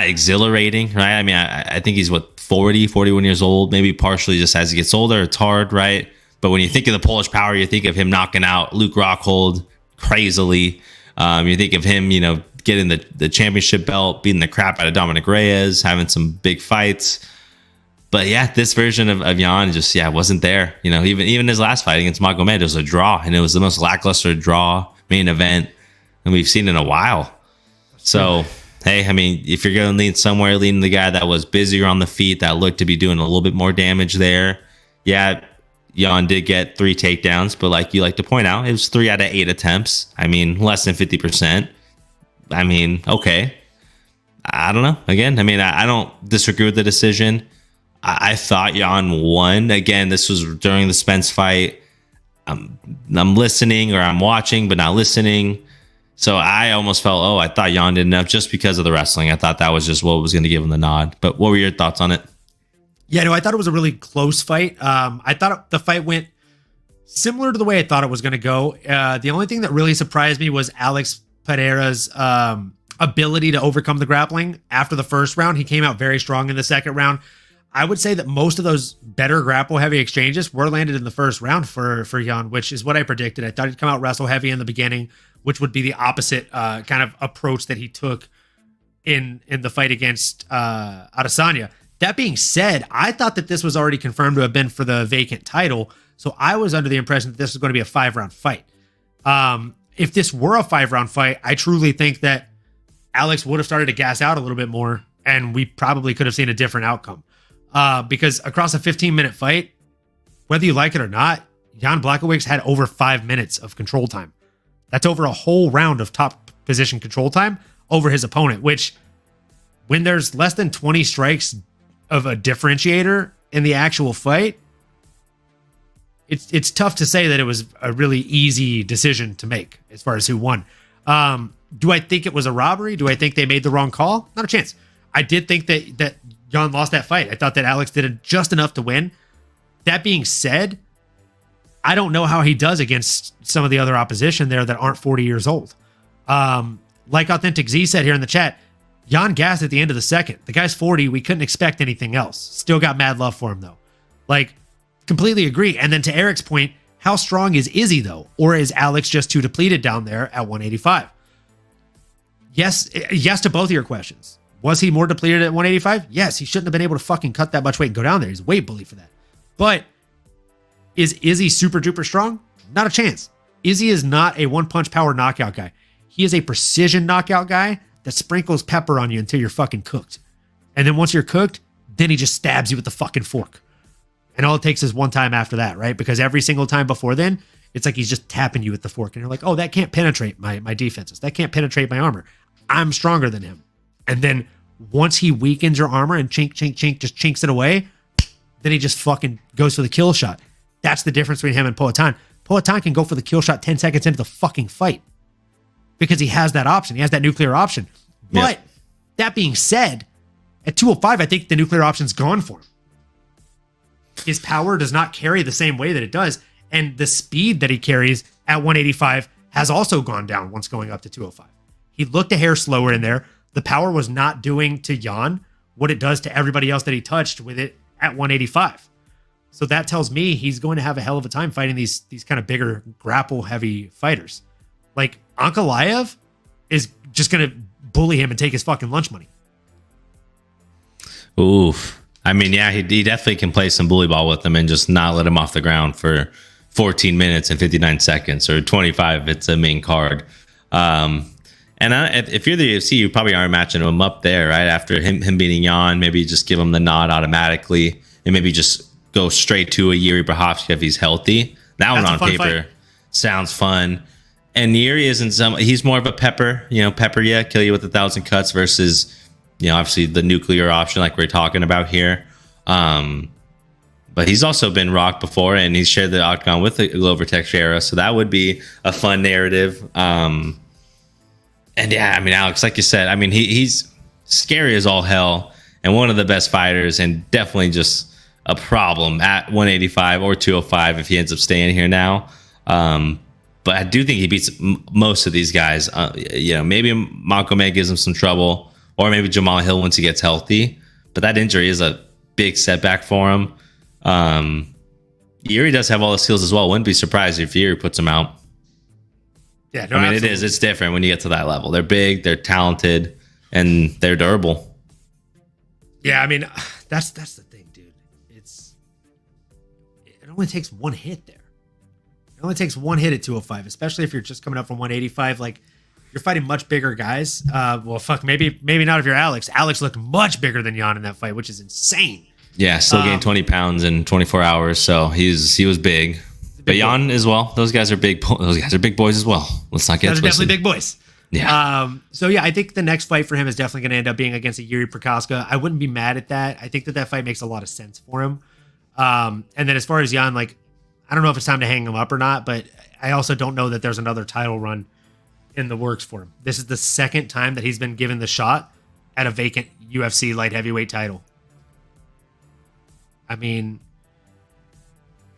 exhilarating, right? I mean, I think he's 41 years old, maybe partially just as he gets older, it's hard, right? But when you think of the Polish power, you think of him knocking out Luke Rockhold crazily. You think of him, getting the championship belt, beating the crap out of Dominic Reyes, having some big fights. But yeah, this version of Jan just, wasn't there. Even his last fight against Magomed, it was a draw, and it was the most lackluster draw main event and we've seen in a while. So, hey, I mean, if you're going to lean somewhere, lean the guy that was busier on the feet, that looked to be doing a little bit more damage there. Yeah, Jan did get 3 takedowns, but like you like to point out, it was 3 out of 8 attempts. I mean, less than 50%. I mean, okay. I don't know. Again, I mean, I don't disagree with the decision. I thought Jan won. Again, this was during the Spence fight. I'm listening, or I'm watching but not listening. So I almost felt, I thought Jan did enough just because of the wrestling. I thought that was just what was going to give him the nod. But what were your thoughts on it? Yeah, no, I thought it was a really close fight. I thought the fight went similar to the way I thought it was going to go. The only thing that really surprised me was Alex Pereira's ability to overcome the grappling after the first round. He came out very strong in the second round. I would say that most of those better grapple heavy exchanges were landed in the first round for Jan, which is what I predicted. I thought he'd come out wrestle heavy in the beginning, which would be the opposite kind of approach that he took in the fight against Adesanya. That being said, I thought that this was already confirmed to have been for the vacant title, so I was under the impression that this was going to be a 5-round fight. If this were a 5-round fight, I truly think that Alex would have started to gas out a little bit more, and we probably could have seen a different outcome. Because across a 15-minute fight, whether you like it or not, Jan Blachowicz had over 5 minutes of control time. That's over a whole round of top position control time over his opponent, which when there's less than 20 strikes of a differentiator in the actual fight, it's tough to say that it was a really easy decision to make as far as who won. Do I think it was a robbery? Do I think they made the wrong call? Not a chance. I did think that Jan lost that fight. I thought that Alex did just enough to win. That being said, I don't know how he does against some of the other opposition there that aren't 40 years old. Like Authentic Z said here in the chat, Jan gassed at the end of the second. The guy's 40. We couldn't expect anything else. Still got mad love for him, though. Like, completely agree. And then to Eric's point, how strong is Izzy, though? Or is Alex just too depleted down there at 185? Yes to both of your questions. Was he more depleted at 185? Yes, he shouldn't have been able to fucking cut that much weight and go down there. He's a weight bully for that. But is Izzy super duper strong? Not a chance. Izzy is not a one-punch power knockout guy. He is a precision knockout guy that sprinkles pepper on you until you're fucking cooked. And then once you're cooked, then he just stabs you with the fucking fork. And all it takes is one time after that, right? Because every single time before then, it's like he's just tapping you with the fork. And you're like, oh, that can't penetrate my defenses. That can't penetrate my armor. I'm stronger than him. And then once he weakens your armor and chink, just chinks it away, then he just fucking goes for the kill shot. That's the difference between him and Poatan. Poatan can go for the kill shot 10 seconds into the fucking fight because he has that option. He has that nuclear option. But that being said, at 205, I think the nuclear option's gone for him. His power does not carry the same way that it does. And the speed that he carries at 185 has also gone down once going up to 205. He looked a hair slower in there. The power was not doing to Jan what it does to everybody else that he touched with it at 185. So that tells me he's going to have a hell of a time fighting these kind of bigger grapple heavy fighters. Like Ankalaev is just going to bully him and take his fucking lunch money. Oof. I mean, yeah, he definitely can play some bully ball with him and just not let him off the ground for 14 minutes and 59 seconds or 25 if it's a main card. And if you're the UFC, you probably aren't matching him up there, right? After him beating Jan, maybe just give him the nod automatically and maybe just go straight to a Yuri Prochazka if he's healthy. That one on paper sounds fun. And Yuri he's more of a pepper you, kill you with 1,000 cuts versus, obviously the nuclear option like we're talking about here. But he's also been rocked before and he's shared the octagon with the Glover Teixeira. So that would be a fun narrative. And yeah, I mean, Alex, like you said, I mean, he's scary as all hell and one of the best fighters and definitely just a problem at 185 or 205 if he ends up staying here now. But I do think he beats most of these guys. Maybe Malcolm gives him some trouble or maybe Jamal Hill once he gets healthy. But that injury is a big setback for him. Yuri does have all the skills as well. Wouldn't be surprised if Yuri puts him out. Yeah, no, I mean, absolutely. it's different when you get to that level. They're big, they're talented, and they're durable. Yeah, I mean, that's the thing, dude. It only takes one hit there. It only takes one hit at 205, especially if you're just coming up from 185. Like, you're fighting much bigger guys. Maybe not if you're Alex. Alex looked much bigger than Jan in that fight, which is insane. Yeah, still gained 20 pounds in 24 hours, so he was big. But Jan as well. Those guys are big. Those guys are big boys as well. Let's not get twisted. Those are definitely big boys. Yeah. So yeah, I think the next fight for him is definitely going to end up being against a Yuri Prochazka. I wouldn't be mad at that. I think that fight makes a lot of sense for him. And then as far as Jan, like, I don't know if it's time to hang him up or not, but I also don't know that there's another title run in the works for him. This is the second time that he's been given the shot at a vacant UFC light heavyweight title. I mean,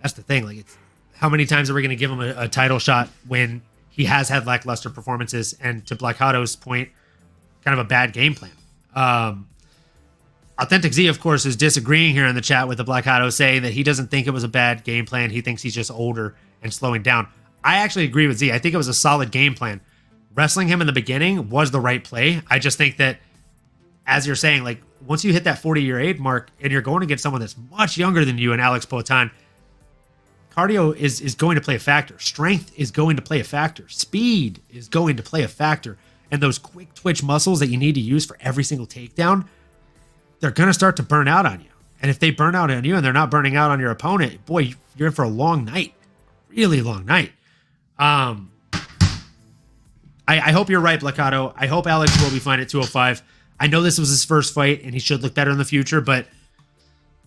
that's the thing. Like, it's how many times are we going to give him a title shot when he has had lackluster performances and, to Blackado's point, kind of a bad game plan. Authentic Z, of course, is disagreeing here in the chat with the Blackado, saying that he doesn't think it was a bad game plan. He thinks he's just older and slowing down. I actually agree with Z. I think it was a solid game plan. Wrestling him in the beginning was the right play. I just think that, as you're saying, like, once you hit that 40-year age mark and you're going against someone that's much younger than you and Alex Poatan, cardio is going to play a factor. Strength is going to play a factor. Speed is going to play a factor. And those quick twitch muscles that you need to use for every single takedown, they're going to start to burn out on you. And if they burn out on you and they're not burning out on your opponent, boy, you're in for a long night. Really long night. I hope you're right, Blacado. I hope Alex will be fine at 205. I know this was his first fight and he should look better in the future, but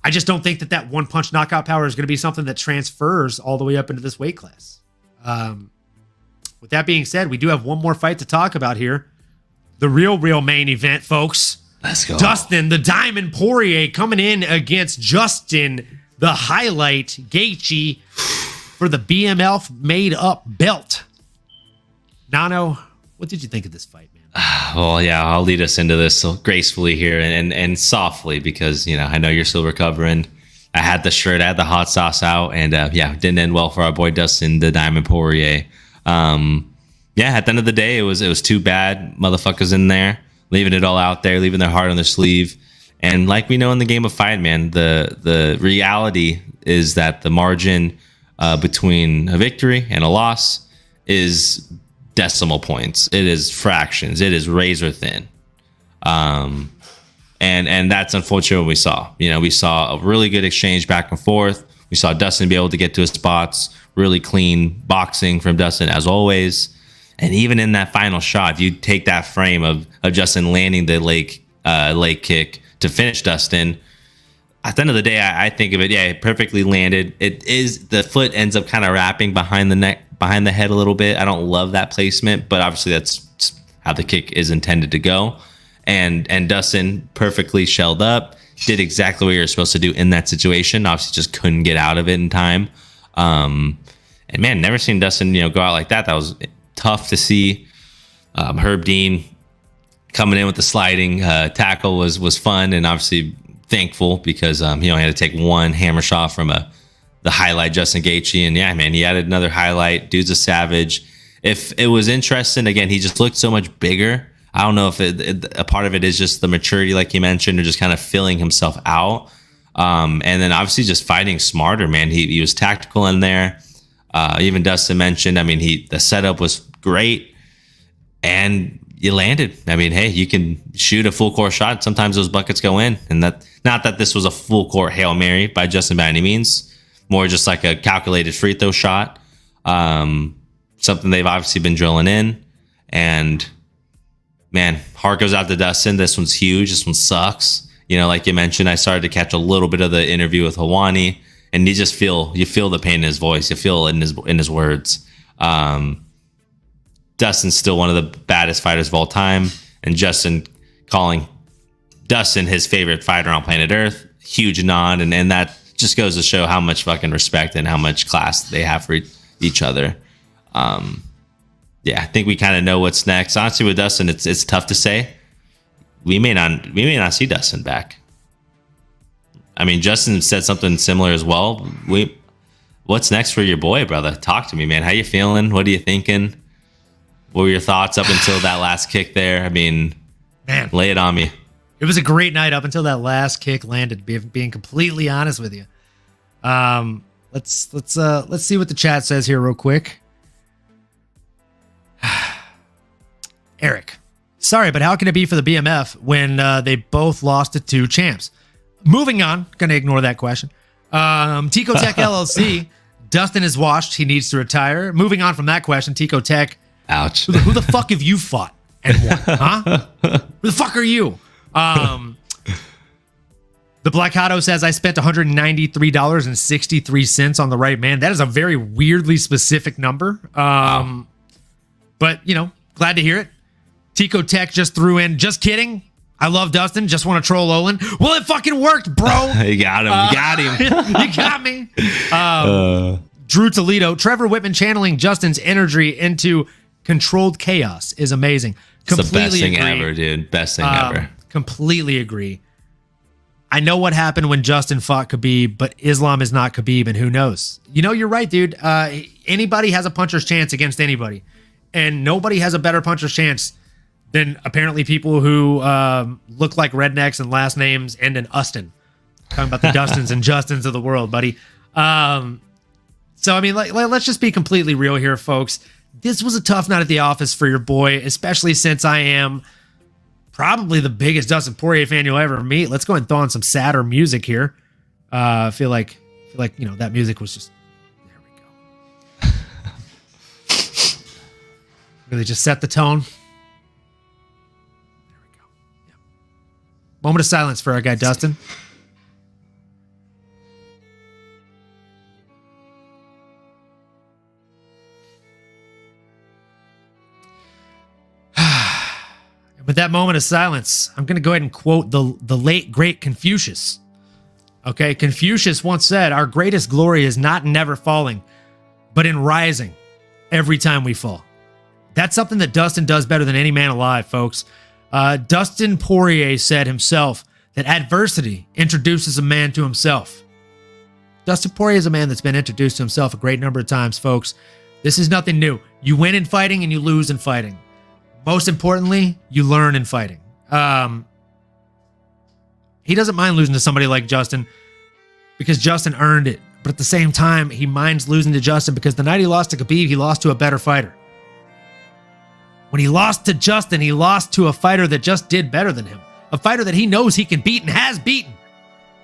I just don't think that one punch knockout power is going to be something that transfers all the way up into this weight class. With that being said, we do have one more fight to talk about here. The real main event, folks. Let's go. Dustin, the Diamond Poirier, coming in against Justin, the Highlight Gaethje, for the BMF made up belt. Nano, what did you think of this fight, man? Well, yeah, I'll lead us into this so gracefully here and softly, because, I know you're still recovering. I had the shirt, I had the hot sauce out, and didn't end well for our boy Dustin, the Diamond Poirier. At the end of the day, it was too bad. Motherfuckers in there, leaving it all out there, leaving their heart on their sleeve. And like we know in the game of fight, man, the reality is that the margin between a victory and a loss is decimal points. It is fractions. It is razor thin. And that's unfortunate what we saw. We saw a really good exchange back and forth. We saw Dustin be able to get to his spots, really clean boxing from Dustin as always. And even in that final shot, if you take that frame of Justin landing the leg kick to finish Dustin, at the end of the day, I think of it, it perfectly landed. It is, the foot ends up kind of wrapping behind the neck, behind the head a little bit. I don't love that placement, but obviously that's how the kick is intended to go. And Dustin perfectly shelled up, did exactly what you're supposed to do in that situation. Obviously just couldn't get out of it in time. And man, never seen Dustin, go out like that. That was tough to see. Herb Dean coming in with the sliding tackle was fun, and obviously thankful because he only had to take one hammer shot from the Highlight Justin Gaethje, and yeah, man, he added another highlight. Dude's a savage. If it was interesting, again, he just looked so much bigger. I don't know if a part of it is just the maturity, like you mentioned, or just kind of filling himself out. And then obviously just fighting smarter, man. He was tactical in there. Even Dustin mentioned, the setup was great, and you landed. Hey, you can shoot a full court shot. Sometimes those buckets go in, and that, not that this was a full court Hail Mary by Justin by any means, more just like a calculated free throw shot. Something they've obviously been drilling in, and man, heart goes out to Dustin. This one's huge. This one sucks. Like you mentioned, I started to catch a little bit of the interview with Hawani, and you feel the pain in his voice. You feel it in his words. Dustin's still one of the baddest fighters of all time, and Justin calling Dustin his favorite fighter on planet Earth. Huge nod, and that just goes to show how much fucking respect and how much class they have for each other. I think we kind of know what's next. Honestly, with Dustin, it's tough to say. We may not see Dustin back. Justin said something similar as well. What's next for your boy, brother? Talk to me, man. How you feeling? What are you thinking? What were your thoughts up until that last kick there? Man, lay it on me. It was a great night up until that last kick landed, being completely honest with you. Let's see what the chat says here real quick. Eric, sorry, but how can it be for the BMF when they both lost to two champs? Moving on, gonna ignore that question. Tico Tech LLC, Dustin is washed, he needs to retire. Moving on from that question, Tico Tech. Ouch. Who the fuck have you fought and won? Huh? Who the fuck are you? The The Blackato says, I spent $193.63 on the right man. That is a very weirdly specific number. Wow. But, glad to hear it. Tico Tech just threw in, just kidding. I love Dustin. Just want to troll Olin. Well, it fucking worked, bro. You got him. You got me. Drew Toledo. Trevor Whitman channeling Justin's energy into controlled chaos is amazing. It's the best thing ever, dude. Best thing ever. Completely agree. I know what happened when Justin fought Khabib, but Islam is not Khabib, and who knows? You're right, dude. Anybody has a puncher's chance against anybody, and nobody has a better puncher's chance than apparently people who look like rednecks and last names end in Ustin. Talking about the Dustins and Justins of the world, buddy. So, I mean, let's just be completely real here, folks. This was a tough night at the office for your boy, especially since I am probably the biggest Dustin Poirier fan you'll ever meet. Let's go ahead and throw on some sadder music here. I feel like that music was just, there we go. Really just set the tone. There we go. Yeah. Moment of silence for our guy Dustin. With that moment of silence, I'm going to go ahead and quote the late, great Confucius. Okay, Confucius once said, our greatest glory is not in never falling, but in rising every time we fall. That's something that Dustin does better than any man alive, folks. Dustin Poirier said himself that adversity introduces a man to himself. Dustin Poirier is a man that's been introduced to himself a great number of times, folks. This is nothing new. You win in fighting and you lose in fighting. Most importantly, you learn in fighting. He doesn't mind losing to somebody like Justin because Justin earned it. But at the same time, he minds losing to Justin because the night he lost to Khabib, he lost to a better fighter. When he lost to Justin, he lost to a fighter that just did better than him. A fighter that he knows he can beat and has beaten.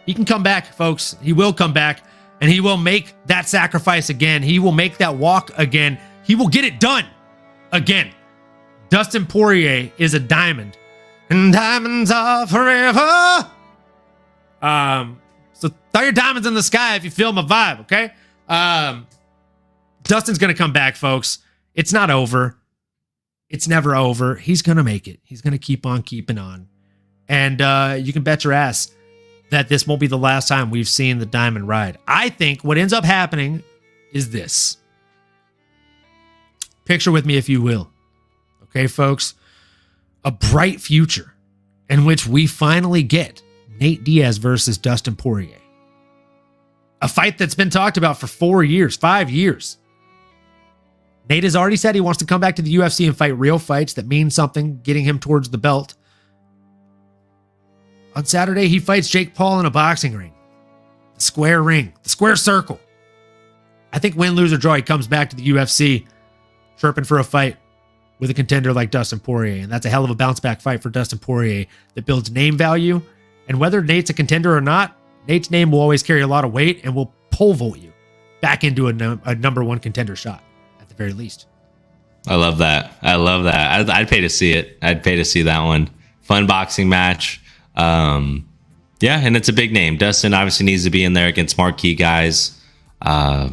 He can come back, folks. He will come back, and he will make that sacrifice again. He will make that walk again. He will get it done again. Dustin Poirier is a diamond, and diamonds are forever. So throw your diamonds in the sky if you feel my vibe, okay? Dustin's going to come back, folks. It's not over. It's never over. He's going to make it. He's going to keep on keeping on. And you can bet your ass that this won't be the last time we've seen the diamond ride. I think what ends up happening is this. Picture with me, if you will. Okay, folks, a bright future in which we finally get Nate Diaz versus Dustin Poirier. A fight that's been talked about for 4 years, 5 years. Nate has already said he wants to come back to the UFC and fight real fights that mean something, getting him towards the belt. On Saturday, he fights Jake Paul in a boxing ring. The square ring, the square circle. I think win, lose, or draw, he comes back to the UFC chirping for a fight with a contender like Dustin Poirier. And that's a hell of a bounce back fight for Dustin Poirier that builds name value. And whether Nate's a contender or not, Nate's name will always carry a lot of weight and will pole vault you back into a number one contender shot at the very least. I love that. I'd pay to see it. I'd pay to see that one. Fun boxing match. Yeah, and it's a big name. Dustin obviously needs to be in there against marquee guys. I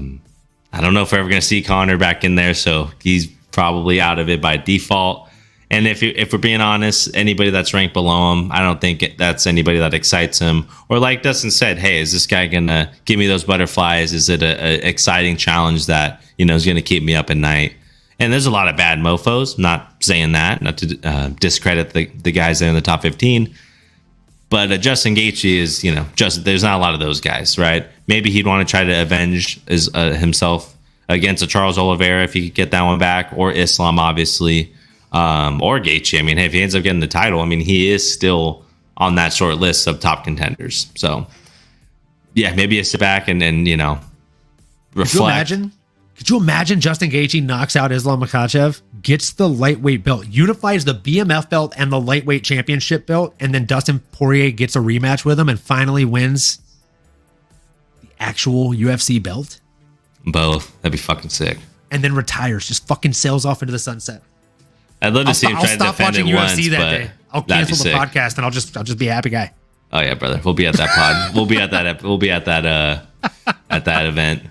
don't know if we're ever going to see Conor back in there, so he's probably out of it by default. And if we're being honest, anybody that's ranked below him, I don't think that's anybody that excites him. Or like Dustin said, hey, is this guy going to give me those butterflies? Is it a exciting challenge that, is going to keep me up at night? And there's a lot of bad mofos. I'm not saying that, not to discredit the guys there in the top 15. But Justin Gaethje is, there's not a lot of those guys, right? Maybe he'd want to try to avenge himself against a Charles Oliveira if he could get that one back, or Islam, obviously, or Gaethje. I mean, hey, if he ends up getting the title, I mean, he is still on that short list of top contenders. So, yeah, maybe a sit back and reflect. Could you imagine Justin Gaethje knocks out Islam Makhachev, gets the lightweight belt, unifies the BMF belt and the lightweight championship belt, and then Dustin Poirier gets a rematch with him and finally wins the actual UFC belt? Both. That'd be fucking sick. And then retires, just fucking sails off into the sunset. I'd love to see him try to defend it once, UFC that day. I'll cancel the podcast and I'll just be a happy guy. Oh yeah, brother. We'll be at that pod. We'll be at that. We'll be at that event.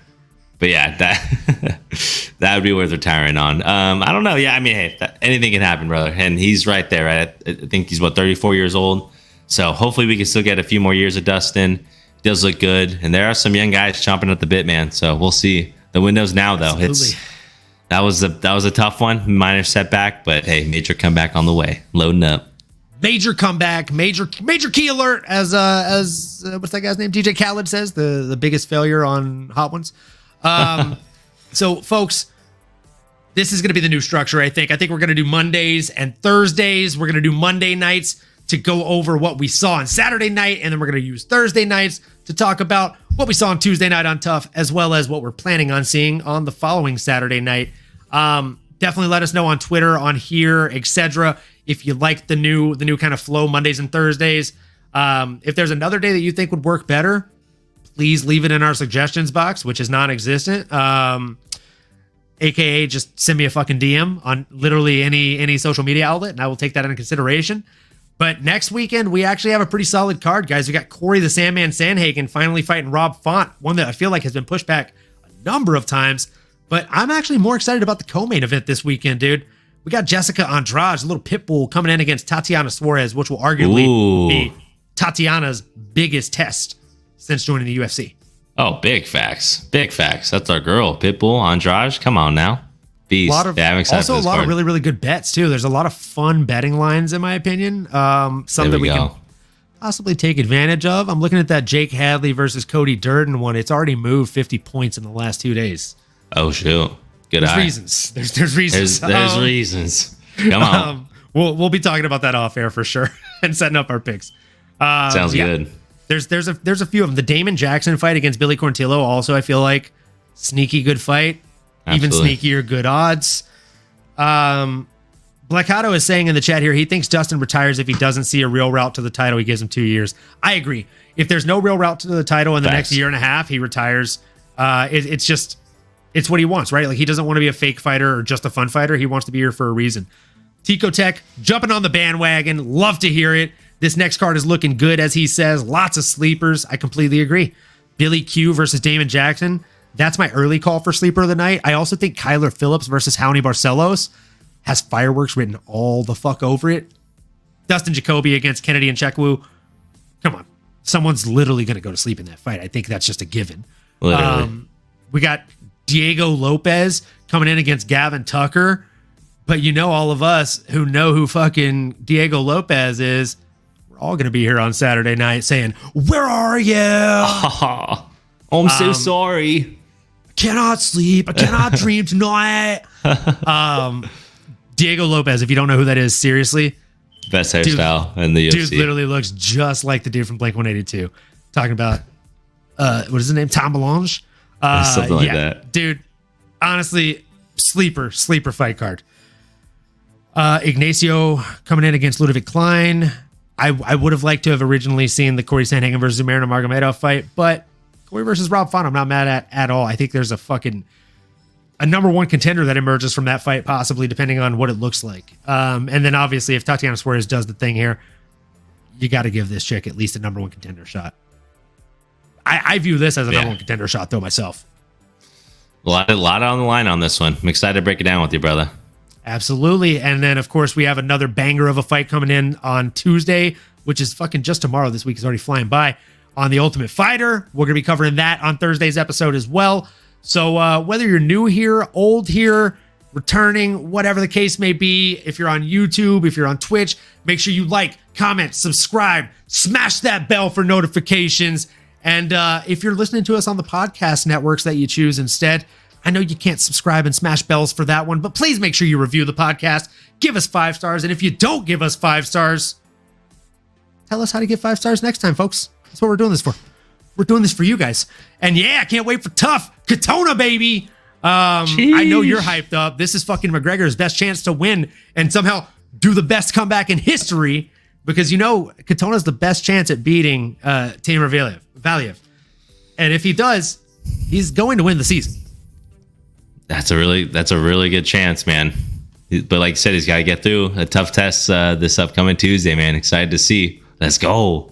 But yeah, that would be worth retiring on. I don't know. Yeah, I mean, hey, anything can happen, brother. And he's right there. Right? I think he's 34 years old. So hopefully we can still get a few more years of Dustin. Does look good, and there are some young guys chomping at the bit, man. So we'll see. The window's now, though. Absolutely. That was a tough one, minor setback, but hey, major comeback on the way. Loading up. Major comeback, major key alert, as what's that guy's name? DJ Khaled says, the biggest failure on Hot Ones. So, folks, this is going to be the new structure, I think. I think we're going to do Mondays and Thursdays. We're going to do Monday nights to go over what we saw on Saturday night, and then we're going to use Thursday nights to talk about what we saw on Tuesday night on Tough, as well as what we're planning on seeing on the following Saturday night. Definitely let us know on Twitter, on here, etc. if you like the new kind of flow Mondays and Thursdays. If there's another day that you think would work better, please leave it in our suggestions box, which is non-existent. AKA just send me a fucking DM on literally any social media outlet, and I will take that into consideration. But next weekend, we actually have a pretty solid card, guys. We got Corey the Sandman Sandhagen finally fighting Rob Font, one that I feel like has been pushed back a number of times. But I'm actually more excited about the co-main event this weekend, dude. We got Jessica Andrade, a little pit bull, coming in against Tatiana Suarez, which will arguably be Tatiana's biggest test since joining the UFC. Oh, big facts. Big facts. That's our girl, Pitbull, Andrade. Come on now. Beast. I'm excited. Also, a lot of really, really good bets, too. There's a lot of fun betting lines, in my opinion. Some that we can possibly take advantage of. I'm looking at that Jake Hadley versus Cody Durden one. It's already moved 50 points in the last 2 days. Oh, shoot. Good eye. Reasons. There's reasons. There's reasons. Come on. We'll be talking about that off air for sure and setting up our picks. Sounds good. There's a few of them. The Damon Jackson fight against Billy Quarantillo also, I feel like, sneaky good fight. Absolutely. Even sneakier good odds. Blackado is saying in the chat here, he thinks Dustin retires if he doesn't see a real route to the title. He gives him 2 years. I agree. If there's no real route to the title in the next year and a half, he retires. It's what he wants, right? Like, he doesn't want to be a fake fighter or just a fun fighter. He wants to be here for a reason. Tico Tech jumping on the bandwagon. Love to hear it. This next card is looking good, as he says. Lots of sleepers. I completely agree. Billy Q versus Damon Jackson. That's my early call for sleeper of the night. I also think Kyler Phillips versus Howney Barcelos has fireworks written all the fuck over it. Dustin Jacoby against Kennedy and Chekwu. Come on. Someone's literally going to go to sleep in that fight. I think that's just a given. Literally. We got Diego Lopez coming in against Gavin Tucker. But you know, all of us who know who fucking Diego Lopez is, we're all going to be here on Saturday night saying, "Where are you?" I'm so sorry. Cannot sleep. I cannot dream tonight. Diego Lopez, if you don't know who that is, seriously. Best hairstyle in the UFC. Dude literally looks just like the dude from Blink 182. Talking about, what is his name? Tom Melange? Something like that. Dude, honestly, sleeper fight card. Ignacio coming in against Ludovic Klein. I would have liked to have originally seen the Corey Sandhagen versus Zumair Nurmagomedov fight, but Corey versus Rob Font, I'm not mad at all. I think there's a number one contender that emerges from that fight, possibly, depending on what it looks like. And then obviously, if Tatiana Suarez does the thing here, you got to give this chick at least a number one contender shot. I view this as a number one contender shot, though, myself. A lot on the line on this one. I'm excited to break it down with you, brother. Absolutely. And then, of course, we have another banger of a fight coming in on Tuesday, which is fucking just tomorrow. This week is already flying by. On The Ultimate Fighter. We're going to be covering that on Thursday's episode as well. So whether you're new here, old here, returning, whatever the case may be, if you're on YouTube, if you're on Twitch, make sure you like, comment, subscribe, smash that bell for notifications. And if you're listening to us on the podcast networks that you choose instead, I know you can't subscribe and smash bells for that one, but please make sure you review the podcast. Give us 5 stars. And if you don't give us 5 stars, tell us how to get 5 stars next time, folks. That's what we're doing this for. We're doing this for you guys. And yeah, I can't wait for Tough Katona, baby. I know you're hyped up. This is fucking McGregor's best chance to win and somehow do the best comeback in history, because you know Katona's the best chance at beating Timur Valiev. And if he does, he's going to win the season. That's a really good chance, man. But like I said, he's got to get through a tough test this upcoming Tuesday, man. Excited to see. Let's go.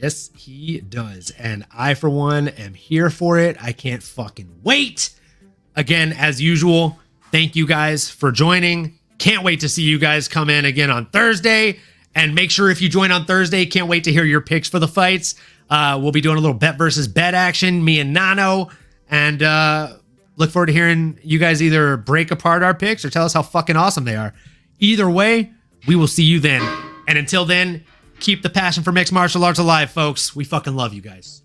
Yes, he does. And I, for one, am here for it. I can't fucking wait. Again, as usual, thank you guys for joining. Can't wait to see you guys come in again on Thursday. And make sure if you join on Thursday, can't wait to hear your picks for the fights. We'll be doing a little bet versus bet action, me and Nano. And look forward to hearing you guys either break apart our picks or tell us how fucking awesome they are. Either way, we will see you then. And until then, keep the passion for mixed martial arts alive, folks. We fucking love you guys.